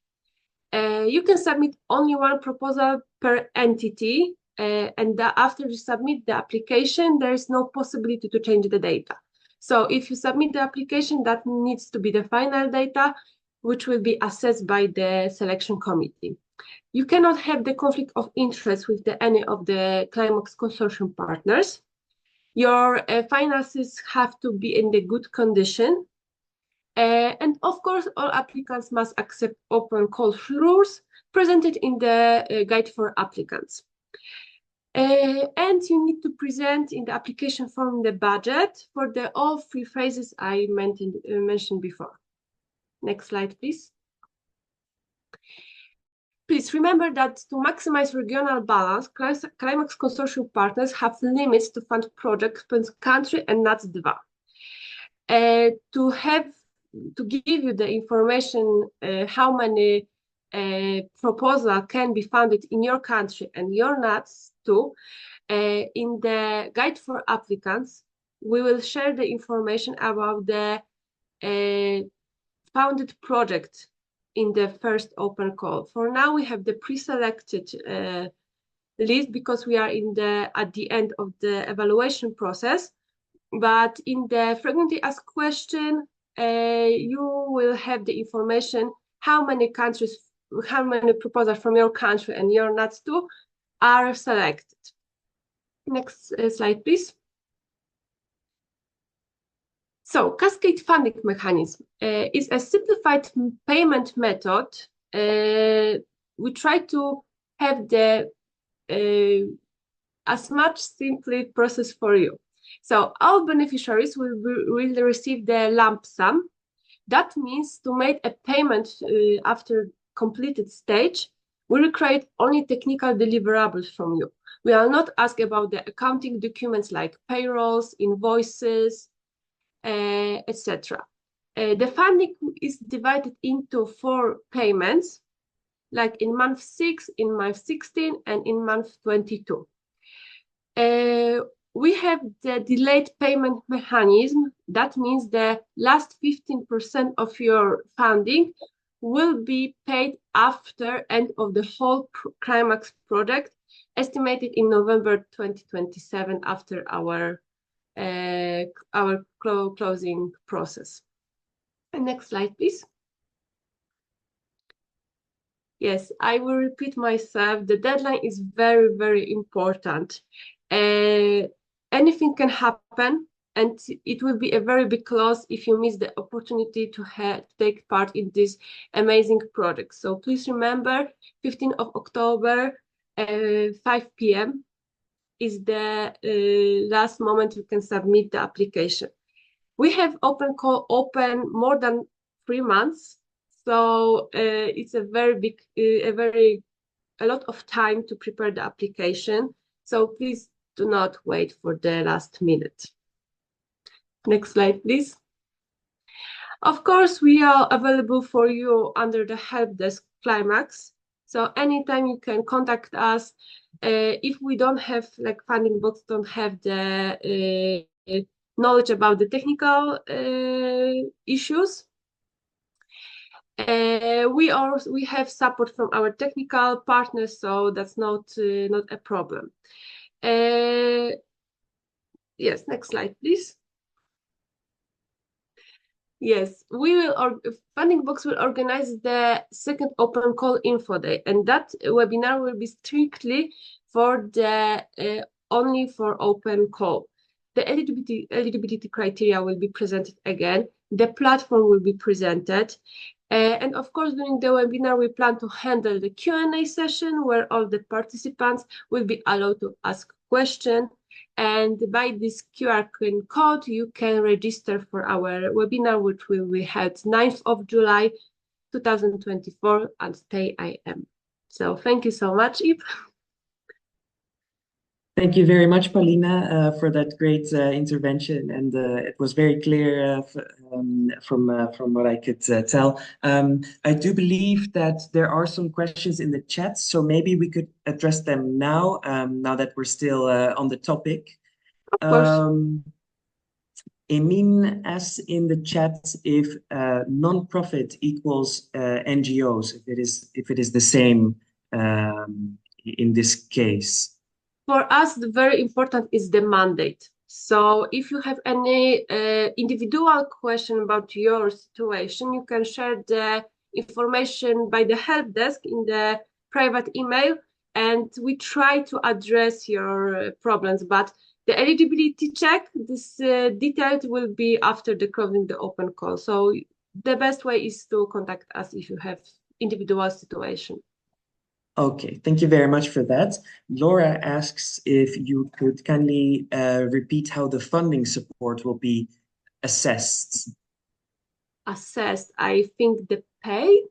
You can submit only 1 proposal per entity, and after you submit the application, there is no possibility to change the data. So if you submit the application, that needs to be the final data, which will be assessed by the selection committee. You cannot have the conflict of interest with any of the CLIMAAX consortium partners. Your finances have to be in the good condition. And of course, all applicants must accept open call rules presented in the guide for applicants. And you need to present in the application form the budget for all 3 phases I mentioned before. Next slide, please. Please remember that to maximize regional balance, CLIMAAX consortium partners have limits to fund projects per country and not DVA. To give you the information how many proposals can be funded in your country and your NATS too, in the guide for applicants, we will share the information about the founded project in the first open call. For now, we have the pre-selected list because we are at the end of the evaluation process. But in the frequently asked question, you will have the information how many proposals from your country and your NATS 2 are selected. Next slide, please. So, cascade funding mechanism is a simplified payment method. We try to have the as much simply process for you. So, all beneficiaries will receive the lump sum. That means to make a payment after completed stage, we will create only technical deliverables from you. We will not ask about the accounting documents like payrolls, invoices, etc. The funding is divided into 4 payments, like in month 6, in month 16, and in month 22. We have the delayed payment mechanism. That means the last 15% of your funding will be paid after end of the whole CLIMAAX project, estimated in November 2027 after our closing process. And next slide, please. Yes, I will repeat myself. The deadline is very, very important. Anything can happen, and it will be a very big loss if you miss the opportunity to take part in this amazing project. So please remember, 15th of October, 5 p.m. is the last moment you can submit the application. We have open call open more than 3 months, so it's a very big, a lot of time to prepare the application. So please do not wait for the last minute. Next slide, please. Of course, we are available for you under the help desk CLIMAAX. So anytime you can contact us. If we don't have, like funding box don't have the knowledge about the technical issues, we have support from our technical partners, so that's not a problem. Yes, next slide, please. Yes, we will. Funding Box will organize the second open call info day, and that webinar will be strictly for the only for open call. The eligibility criteria will be presented again. The platform will be presented, and of course, during the webinar, we plan to handle the Q&A session where all the participants will be allowed to ask questions. And by this QR code, you can register for our webinar, which will be held 9th of July, 2024 at 10 a.m. So thank you so much, Ip. Thank you very much, Paulina, for that great intervention, and it was very clear from what I could tell. I do believe that there are some questions in the chat, so maybe we could address them now, now that we're still on the topic. Of course. Emin asks in the chat if non-profit equals NGOs, if it is the same in this case. For us, the very important is the mandate. So if you have any individual question about your situation, you can share the information by the help desk in the private email, and we try to address your problems. But the eligibility check, this detailed will be after the closing the open call. So the best way is to contact us if you have individual situation. Okay, thank you very much for that. Laura asks if you could kindly repeat how the funding support will be assessed. Assessed, I think the paid.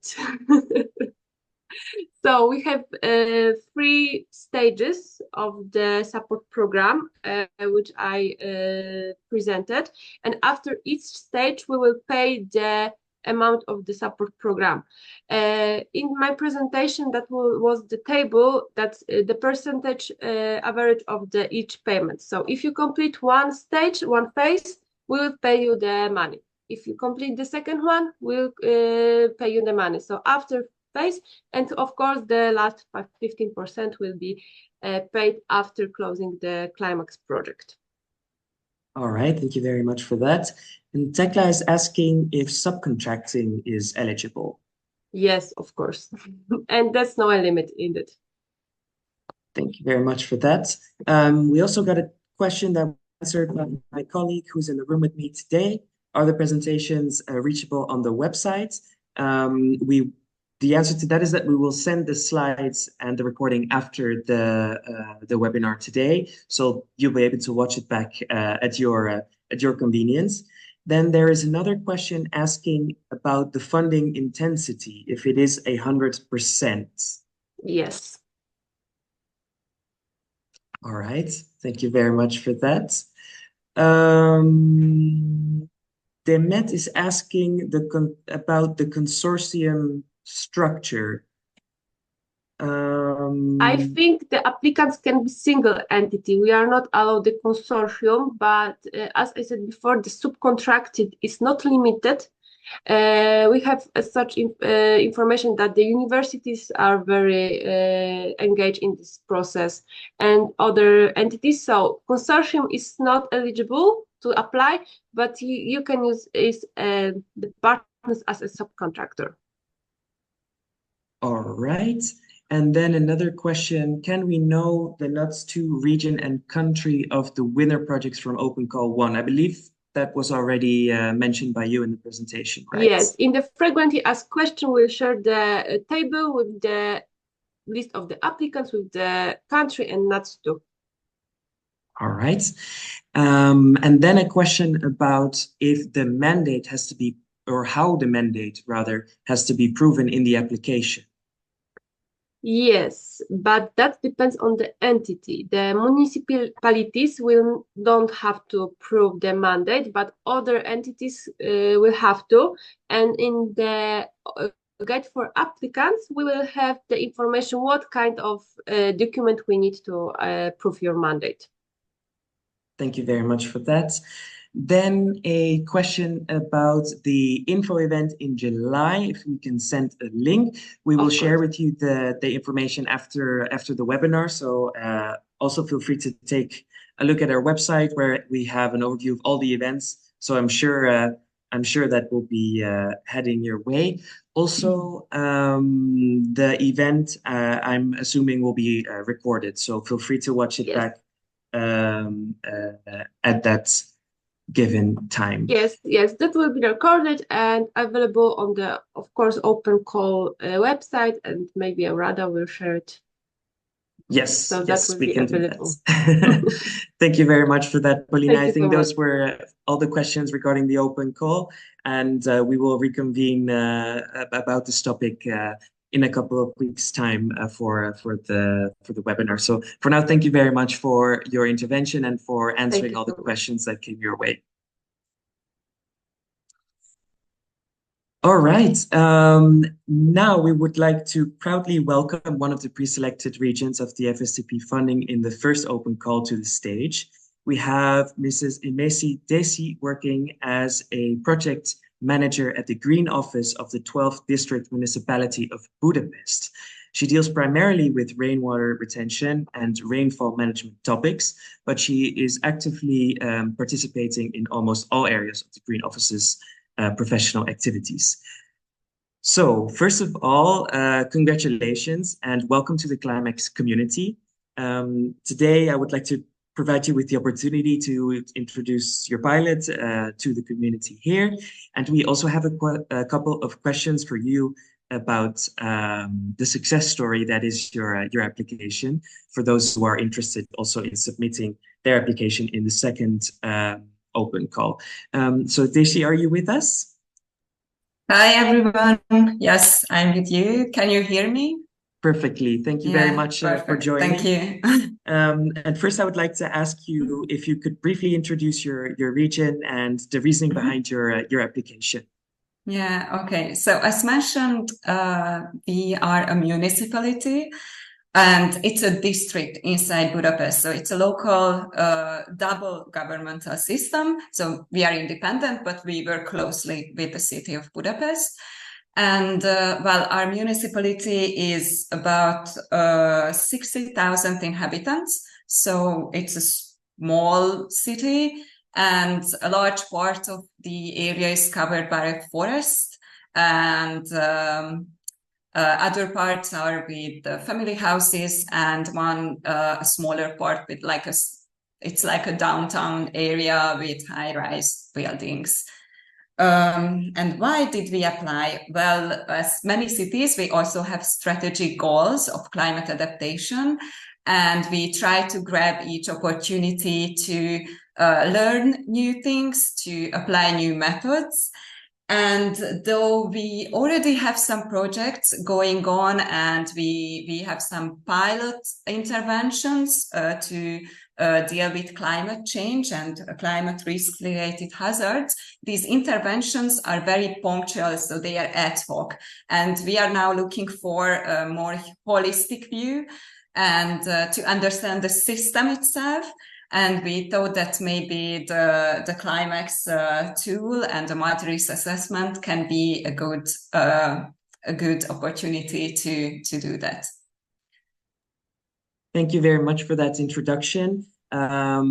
So we have 3 stages of the support program, which I presented. And after each stage, we will pay the amount of the support program. In my presentation, that was the table, that's the percentage average of the each payment. So if you complete one stage, one phase, we will pay you the money. If you complete the second one, we'll pay you the money. So after phase, and of course, the last 15% will be paid after closing the CLIMAAX project. All right, thank you very much for that. And Tekla is asking if subcontracting is eligible. Yes, of course. And that's no limit in it. Thank you very much for that. We also got a question that was answered by my colleague who's in the room with me today. Are the presentations reachable on the website? The answer to that is that we will send the slides and the recording after the webinar today, so you'll be able to watch it back at your convenience. Then there is another question asking about the funding intensity, if it is 100%. Yes. All right, thank you very much for that. Demet is asking about the consortium structure. I think the applicants can be single entity. We are not allowed the consortium, but as I said before, the subcontracted is not limited. We have such information that the universities are very engaged in this process and other entities. So consortium is not eligible to apply, but you can use the partners as a subcontractor. All right. And then another question, can we know the NUTS2 region and country of the winner projects from Open Call 1? I believe that was already mentioned by you in the presentation, right? Yes, in the frequently asked question, we'll share the table with the list of the applicants with the country and NUTS2. All right. And then a question about if the mandate has to be, or how the mandate rather has to be proven in the application. Yes, but that depends on the entity. The municipalities don't have to prove the mandate, but other entities will have to. And in the guide for applicants, we will have the information what kind of document we need to prove your mandate. Thank you very much for that. Then a question about the info event in July. If we can send a link, we will share with you the information after the webinar. So also feel free to take a look at our website where we have an overview of all the events. So I'm sure that will be heading your way. Also, the event I'm assuming will be recorded. So feel free to watch it back at that given time. Yes, that will be recorded and available on the, of course, Open Call website, and maybe Rada will share it. Yes, so yes, that will we be can available. do that. Thank you very much for that, Paulina. I think those much. were all the questions regarding the Open Call, and we will reconvene about this topic in a couple of weeks' time for the webinar. So for now, thank you very much for your intervention and for answering all the questions that came your way. All right. Now we would like to proudly welcome one of the pre-selected regions of the FSCP funding in the first Open Call to the stage. We have Mrs. Imesi Desi working as a project manager at the Green Office of the 12th District Municipality of Budapest. She deals primarily with rainwater retention and rainfall management topics, but she is actively participating in almost all areas of the Green Office's professional activities. So first of all, congratulations and welcome to the CLIMAAX community. Today, I would like to provide you with the opportunity to introduce your pilot to the community here. And we also have a couple of questions for you about the success story that is your application, for those who are interested also in submitting their application in the second Open Call. So Desi, are you with us? Hi, everyone. Yes, I'm with you. Can you hear me? perfectly. Thank you very much for joining. Thank you. And first, I would like to ask you if you could briefly introduce your region and the reasoning behind your application. Yeah, okay. So as mentioned, we are a municipality and it's a district inside Budapest. So it's a local double governmental system. So we are independent, but we work closely with the city of Budapest. And well, our municipality is about 60,000 inhabitants. So it's a small city, and a large part of the area is covered by a forest, and other parts are with family houses, and one a smaller part with it's like a downtown area with high-rise buildings. And why did we apply? Well, as many cities, we also have strategic goals of climate adaptation, and we try to grab each opportunity to learn new things, to apply new methods. And though we already have some projects going on, and we have some pilot interventions to deal with climate change and climate risk-related hazards, these interventions are very punctual, so they are ad hoc. And we are now looking for a more holistic view and to understand the system itself. And we thought that maybe the CLIMAAX tool and the multi-risk assessment can be a good opportunity to do that. Thank you very much for that introduction. For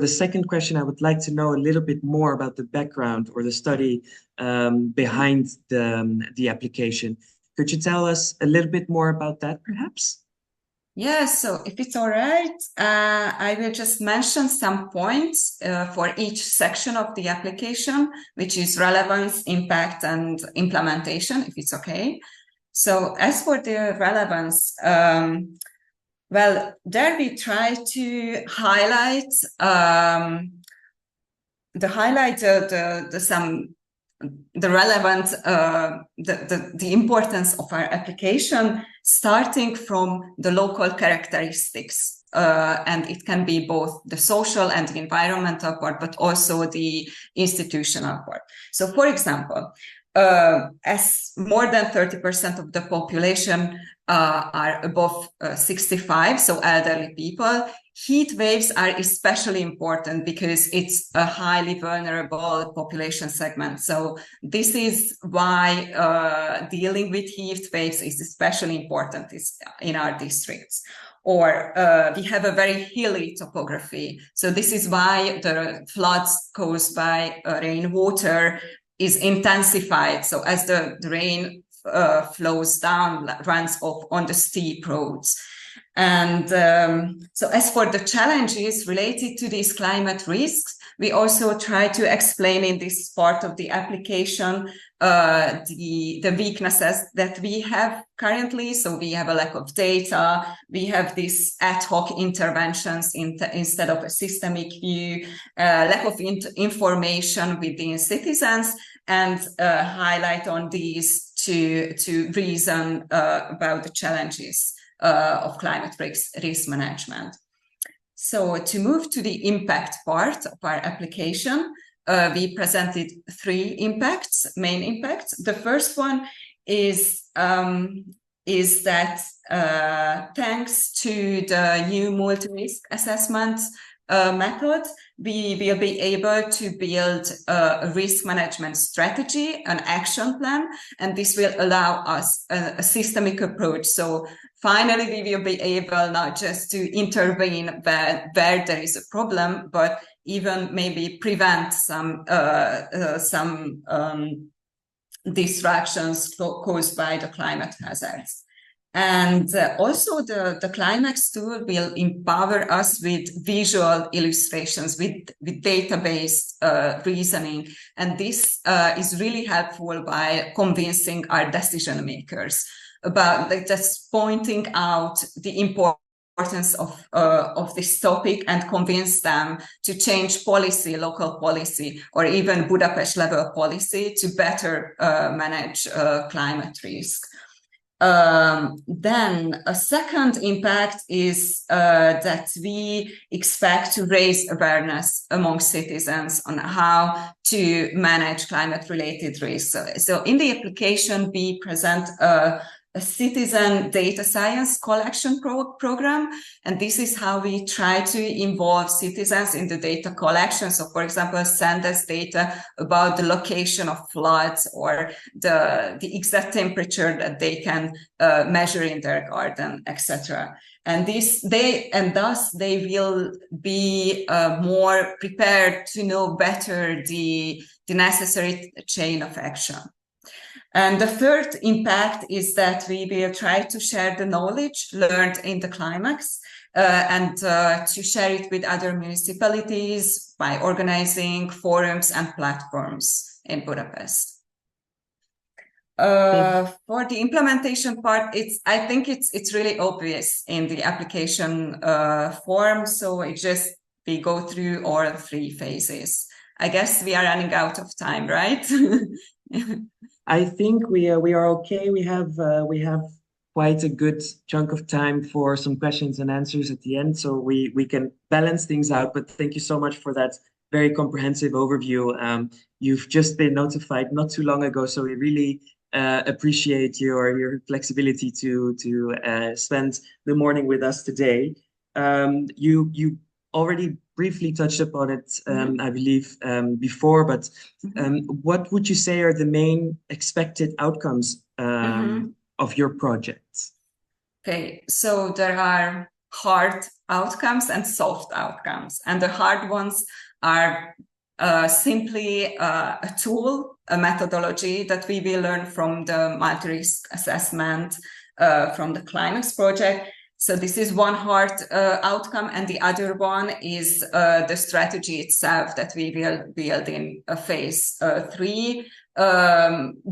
the second question, I would like to know a little bit more about the background or the study behind the application. Could you tell us a little bit more about that, perhaps? Yeah, so if it's all right, I will just mention some points for each section of the application, which is relevance, impact, and implementation, if it's okay. So as for the relevance, well, there we try to highlight the relevant, the importance of our application, starting from the local characteristics. And it can be both the social and the environmental part, but also the institutional part. So, for example, as more than 30% of the population are above 65, so elderly people, heat waves are especially important because it's a highly vulnerable population segment. So this is why dealing with heat waves is especially important in our districts. Or we have a very hilly topography. So this is why the floods caused by rainwater is intensified. So as the rain flows down, runs off on the steep roads. And so as for the challenges related to these climate risks, we also try to explain in this part of the application the weaknesses that we have currently. So we have a lack of data, we have these ad hoc interventions instead of a systemic view, lack of information within citizens, and highlight on these to reason about the challenges of climate risk management. So to move to the impact part of our application, we presented 3 main impacts. The first one is that thanks to the new multi-risk assessment method, we will be able to build a risk management strategy, an action plan, and this will allow us a systemic approach. So finally, we will be able not just to intervene where there is a problem, but even maybe prevent some distractions caused by the climate hazards. And also the CLIMAAX tool will empower us with visual illustrations, with data-based reasoning. And this is really helpful by convincing our decision makers about just pointing out the importance of this topic and convince them to change policy, local policy, or even Budapest level policy to better manage climate risk. Then a second impact is that we expect to raise awareness among citizens on how to manage climate-related risks. So in the application, we present a citizen data science collection program, and this is how we try to involve citizens in the data collection. So, for example, send us data about the location of floods or the exact temperature that they can measure in their garden, etc. And thus they will be more prepared to know better the necessary chain of action. And the third impact is that we will try to share the knowledge learned in the CLIMAAX and to share it with other municipalities by organizing forums and platforms in Budapest. For the implementation part, I think it's really obvious in the application form. So we go through all 3 phases. I guess we are running out of time, right? I think we are okay. We have quite a good chunk of time for some questions and answers at the end, so we can balance things out. But thank you so much for that very comprehensive overview. You've just been notified not too long ago, so we really appreciate your flexibility to spend the morning with us today. You already briefly touched upon it, I believe, before, but what would you say are the main expected outcomes of your project? Okay, so there are hard outcomes and soft outcomes, and the hard ones are simply a tool, a methodology that we will learn from the multi-risk assessment from the CLIMAAX project. So this is one hard outcome, and the other one is the strategy itself that we will build in phase 3.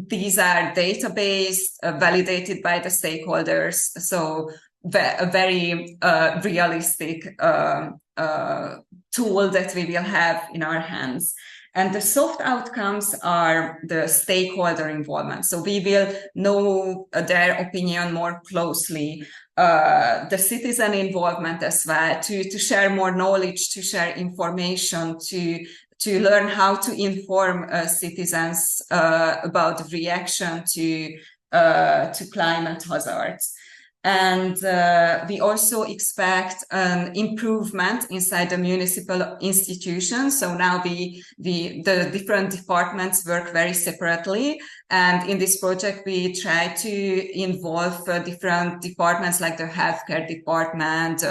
These are database validated by the stakeholders, so a very realistic tool that we will have in our hands. And the soft outcomes are the stakeholder involvement. So we will know their opinion more closely, the citizen involvement as well, to share more knowledge, to share information, to learn how to inform citizens about the reaction to climate hazards. And we also expect an improvement inside the municipal institutions. So now the different departments work very separately. And in this project, we try to involve different departments like the healthcare department,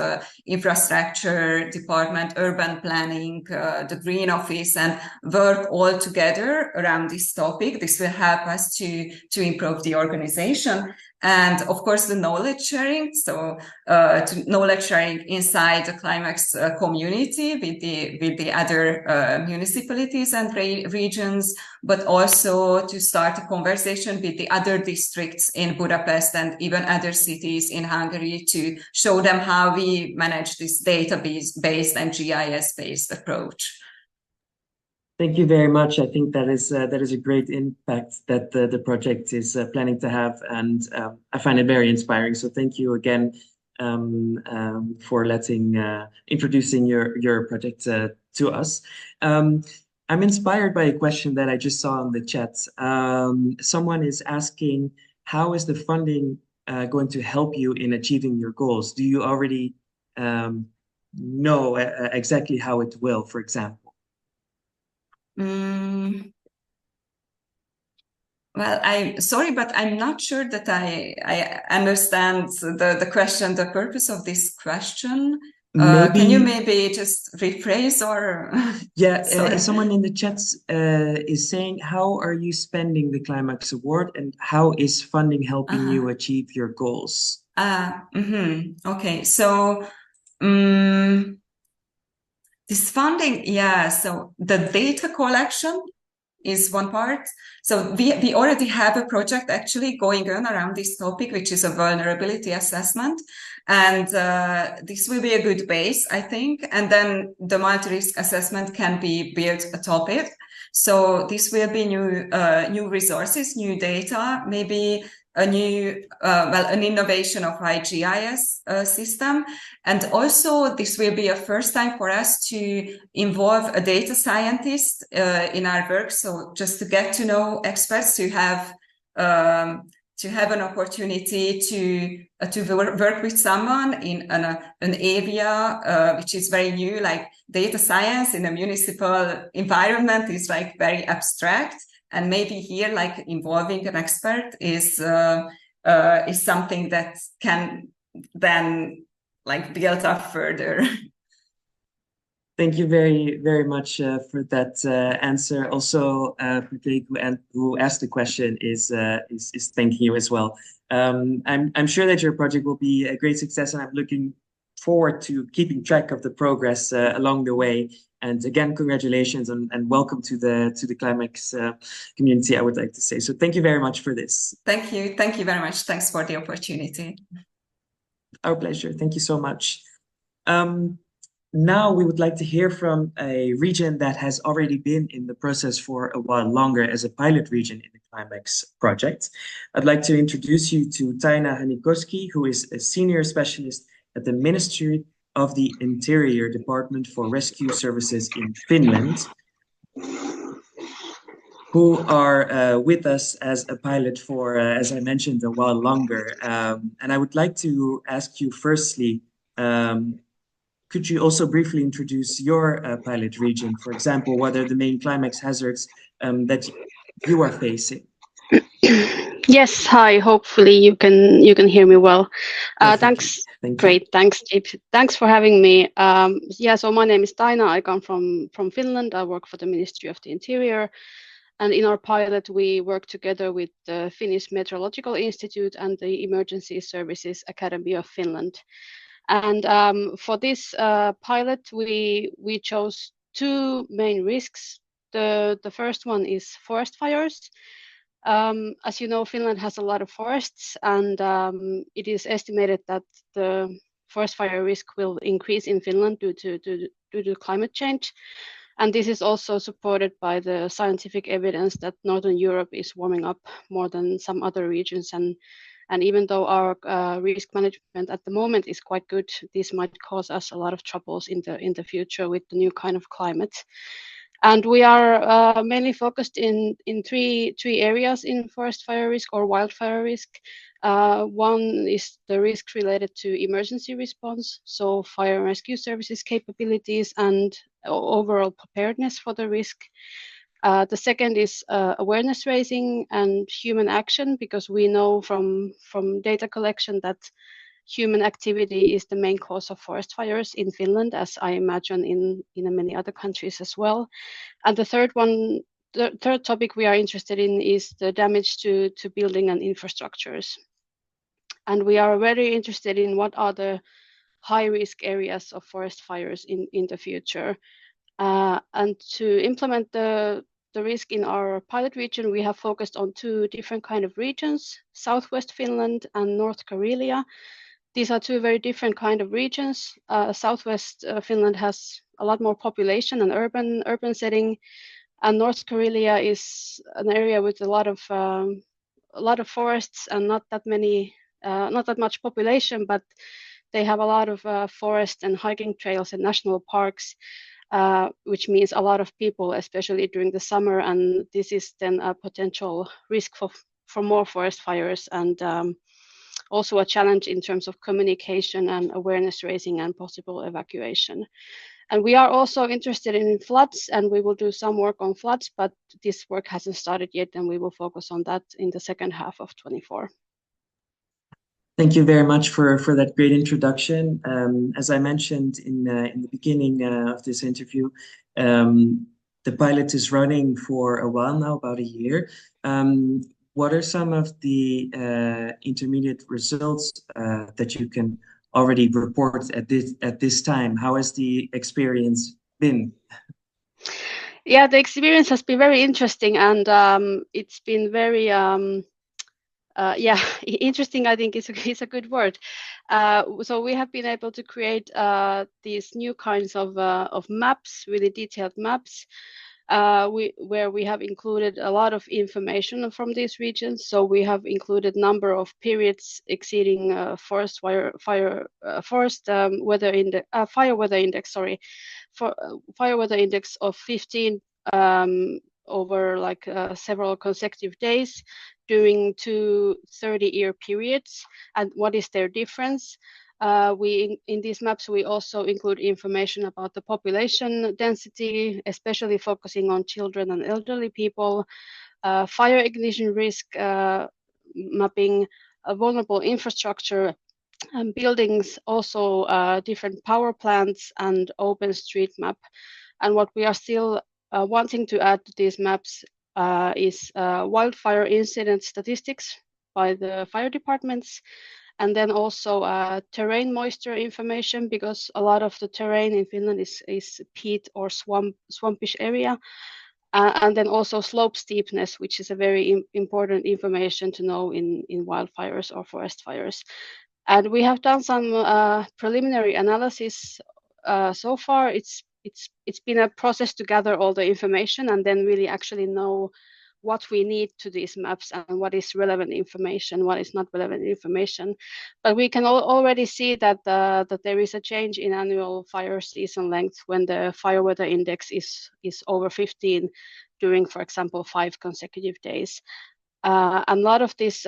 infrastructure department, urban planning, the green office, and work all together around this topic. This will help us to improve the organization. And of course, the knowledge sharing. So knowledge sharing inside the CLIMAAX community with the other municipalities and regions, but also to start a conversation with the other districts in Budapest and even other cities in Hungary to show them how we manage this database-based and GIS-based approach. Thank you very much. I think that is a great impact that the project is planning to have, and I find it very inspiring. So thank you again for introducing your project to us. I'm inspired by a question that I just saw in the chat. Someone is asking, how is the funding going to help you in achieving your goals? Do you already know exactly how it will, for example? Well, I'm sorry, but I'm not sure that I understand the question, the purpose of this question. Can you maybe just rephrase or? Yeah, someone in the chat is saying, how are you spending the CLIMAAX award and how is funding helping you achieve your goals? Okay, so this funding, so the data collection is one part. So we already have a project actually going on around this topic, which is a vulnerability assessment. And this will be a good base, I think. And then the multi-risk assessment can be built atop it. So this will be new resources, new data, maybe a new, an innovation of our GIS system. And also this will be a first time for us to involve a data scientist in our work. So just to get to know experts, to have an opportunity to work with someone in an area which is very new, like data science in a municipal environment is like very abstract. And maybe here, like involving an expert is something that can then like build up further. Thank you very, very much for that answer. Also, Patrick, who asked the question, is thanking you as well. I'm sure that your project will be a great success, and I'm looking forward to keeping track of the progress along the way. And again, congratulations and welcome to the CLIMAAX community, I would like to say. So thank you very much for this. Thank you very much. Thanks for the opportunity. Our pleasure. Thank you so much. Now we would like to hear from a region that has already been in the process for a while longer as a pilot region in the CLIMAAX project. I'd like to introduce you to Taina Hanikoski, who is a senior specialist at the Ministry of the Interior Department for Rescue Services in Finland, who are with us as a pilot for, as I mentioned, a while longer. And I would like to ask you firstly, could you also briefly introduce your pilot region? For example, what are the main CLIMAAX hazards that you are facing? Yes, hi. Hopefully you can hear me well. Thanks. Great. Thanks, Deep. Thanks for having me. So my name is Taina. I come from Finland. I work for the Ministry of the Interior. And in our pilot, we work together with the Finnish Meteorological Institute and the Emergency Services Academy of Finland. And for this pilot, we chose two main risks. The first one is forest fires. As you know, Finland has a lot of forests, and it is estimated that the forest fire risk will increase in Finland due to climate change. And this is also supported by the scientific evidence that Northern Europe is warming up more than some other regions. And even though our risk management at the moment is quite good, this might cause us a lot of troubles in the future with the new kind of climate. And we are mainly focused in three areas in forest fire risk or wildfire risk. One is the risk related to emergency response, so fire and rescue services capabilities and overall preparedness for the risk. The second is awareness raising and human action, because we know from data collection that human activity is the main cause of forest fires in Finland, as I imagine in many other countries as well. And the third topic we are interested in is the damage to building and infrastructures. And we are very interested in what are the high-risk areas of forest fires in the future. And to implement the risk in our pilot region, we have focused on two different kind of regions, Southwest Finland and North Karelia. These are two very different kind of regions. Southwest Finland has a lot more population and urban setting, and North Karelia is an area with a lot of forests and not that much population, but they have a lot of forest and hiking trails and national parks, which means a lot of people, especially during the summer, and this is then a potential risk for more forest fires, and also a challenge in terms of communication and awareness raising and possible evacuation. And we are also interested in floods, and we will do some work on floods, but this work hasn't started yet, and we will focus on that in the second half of 24. Thank you very much for that great introduction. As I mentioned in the beginning of this interview, the pilot is running for a while now, about a year. What are some of the intermediate results that you can already report at this time? How has the experience been? Yeah, the experience has been very interesting, and it's been very interesting, I think is a good word. So we have been able to create these new kinds of maps, really detailed maps. where we have included a lot of information from these regions. So we have included number of periods exceeding forest weather index, fire weather index. Sorry, for fire weather index of 15 over like several consecutive days during 2 30-year periods, and what is their difference. In these maps, we also include information about the population density, especially focusing on children and elderly people, fire ignition risk mapping, vulnerable infrastructure and buildings, also different power plants and OpenStreetMap. And what we are still wanting to add to these maps is wildfire incident statistics by the fire departments, and then also terrain moisture information, because a lot of the terrain in Finland is peat or swampish area. And then also slope steepness, which is a very important information to know in wildfires or forest fires. And we have done some preliminary analysis so far. It's been a process to gather all the information and then really actually know what we need to these maps and what is relevant information, what is not relevant information. But we can already see that that there is a change in annual fire season length when the fire weather index is over 15 during, for example, 5 consecutive days. A lot of this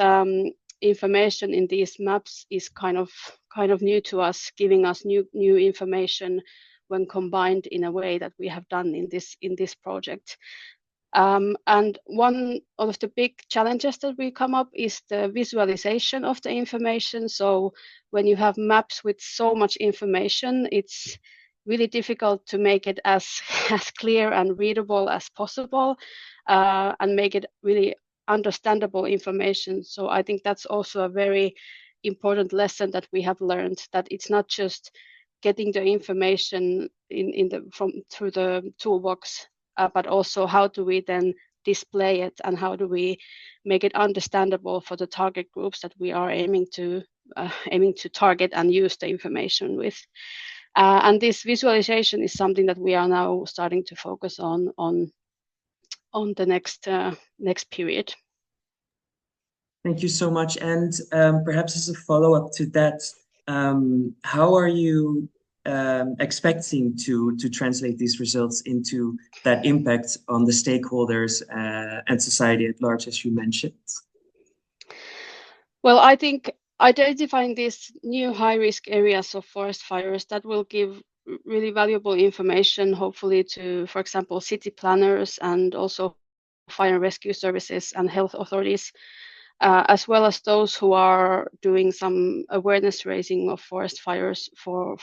information in these maps is kind of new to us, giving us new information when combined in a way that we have done in this project. And one of the big challenges that we come up is the visualization of the information. So when you have maps with so much information, it's really difficult to make it as clear and readable as possible, and make it really understandable information. So I think that's also a very important lesson that we have learned, that it's not just getting the information through the toolbox, but also how do we then display it and how do we make it understandable for the target groups that we are aiming to target and use the information with. And this visualization is something that we are now starting to focus on the next period. Thank you so much. And perhaps as a follow-up to that, how are you expecting to translate these results into that impact on the stakeholders and society at large, as you mentioned? Well, I think identifying these new high-risk areas of forest fires, that will give really valuable information, hopefully to, for example, city planners and also fire and rescue services and health authorities, as well as those who are doing some awareness raising of forest fires for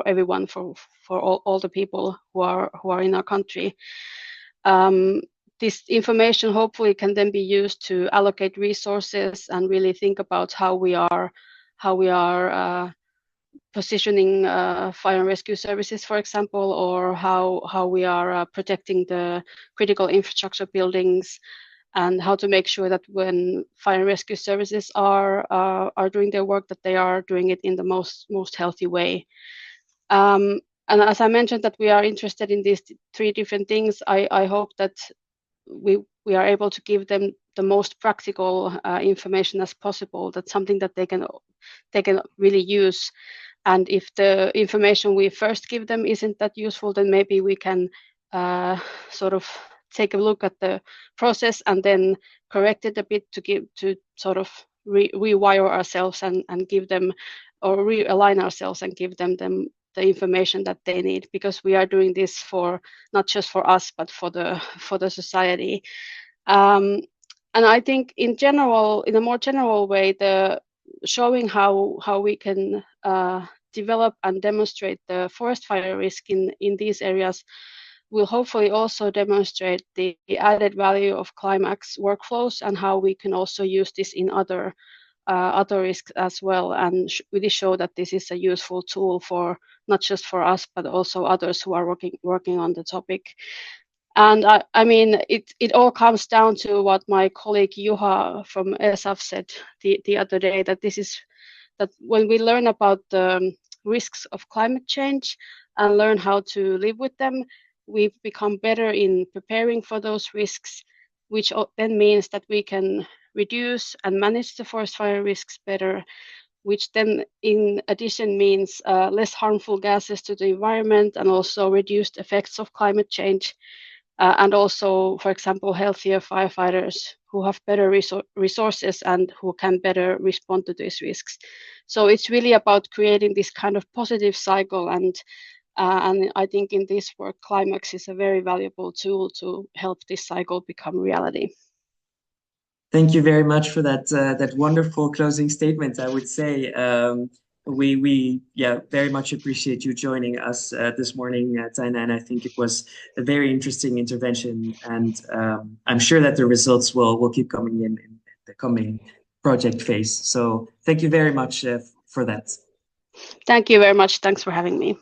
everyone, for all the people who are in our country. This information hopefully can then be used to allocate resources and really think about how we are positioning fire and rescue services, for example, or how we are protecting the critical infrastructure buildings, and how to make sure that when fire and rescue services are doing their work, that they are doing it in the most healthy way. And as I mentioned, that we are interested in these 3 different things, I hope that we are able to give them the most practical information as possible. That's something that they can really use. And if the information we first give them isn't that useful, then maybe we can sort of take a look at the process and then correct it a bit to sort of rewire ourselves and give them, or realign ourselves and give them the information that they need, because we are doing this for not just for us but for the society. And I think in general, in a more general way, the showing how we can develop and demonstrate the forest fire risk in these areas will hopefully also demonstrate the added value of CLIMAAX workflows and how we can also use this in other risks as well, and really show that this is a useful tool for not just for us but also others who are working on the topic. And I mean, it all comes down to what my colleague Juha from ESAF said the other day, that when we learn about the risks of climate change and learn how to live with them, we've become better in preparing for those risks, which then means that we can reduce and manage the forest fire risks better, which then in addition means less harmful gases to the environment and also reduced effects of climate change. And also, for example, healthier firefighters who have better resources and who can better respond to these risks. So it's really about creating this kind of positive cycle, and I think in this work, CLIMAAX is a very valuable tool to help this cycle become reality. Thank you very much for that wonderful closing statement. I would say we very much appreciate you joining us this morning, Taina, and I think it was a very interesting intervention, and I'm sure that the results will keep coming in the coming project phase. So thank you very much for that. Thank you very much. Thanks for having me.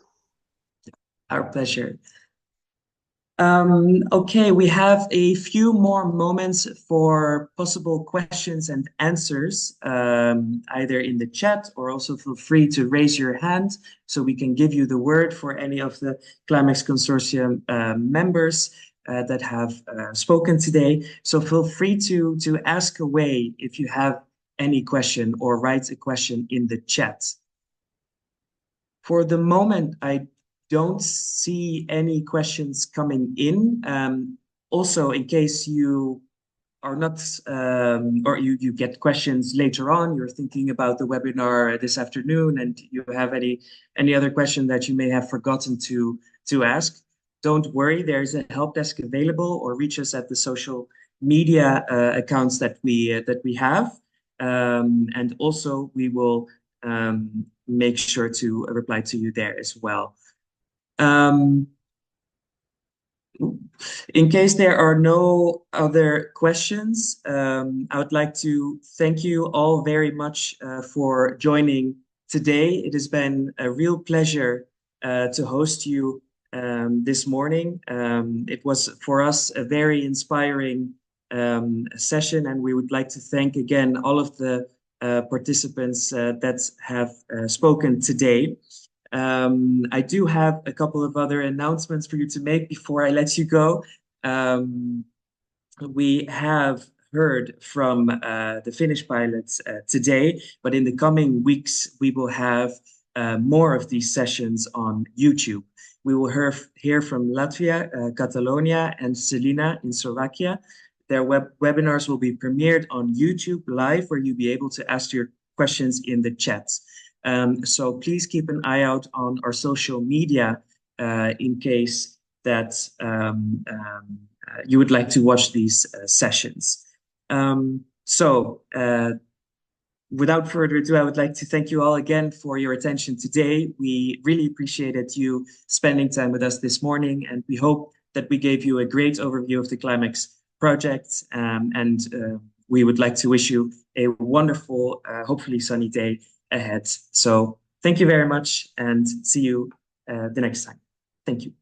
Our pleasure. Okay, we have a few more moments for possible questions and answers, either in the chat or also feel free to raise your hand so we can give you the word for any of the CLIMAAX Consortium members that have spoken today. So feel free to ask away if you have any question or write a question in the chat. For the moment, I don't see any questions coming in. Also, in case you are not, or you get questions later on, you're thinking about the webinar this afternoon and you have any other question that you may have forgotten to ask, don't worry, there's a help desk available, or reach us at the social media accounts that we have. And also we will make sure to reply to you there as well. In case there are no other questions, I would like to thank you all very much for joining today. It has been a real pleasure to host you this morning. It was for us a very inspiring session, and we would like to thank again all of the participants that have spoken today. I do have a couple of other announcements for you to make before I let you go. We have heard from the Finnish pilots today, but in the coming weeks, we will have more of these sessions on YouTube. We will hear from Latvia, Catalonia, and Selina in Slovakia. Their webinars will be premiered on YouTube live, where you'll be able to ask your questions in the chat. So please keep an eye out on our social media in case that you would like to watch these sessions. Without further ado, I would like to thank you all again for your attention today. We really appreciated you spending time with us this morning, and we hope that we gave you a great overview of the CLIMAAX project, and we would like to wish you a wonderful, hopefully sunny day ahead. So thank you very much, and see you the next time. Thank you.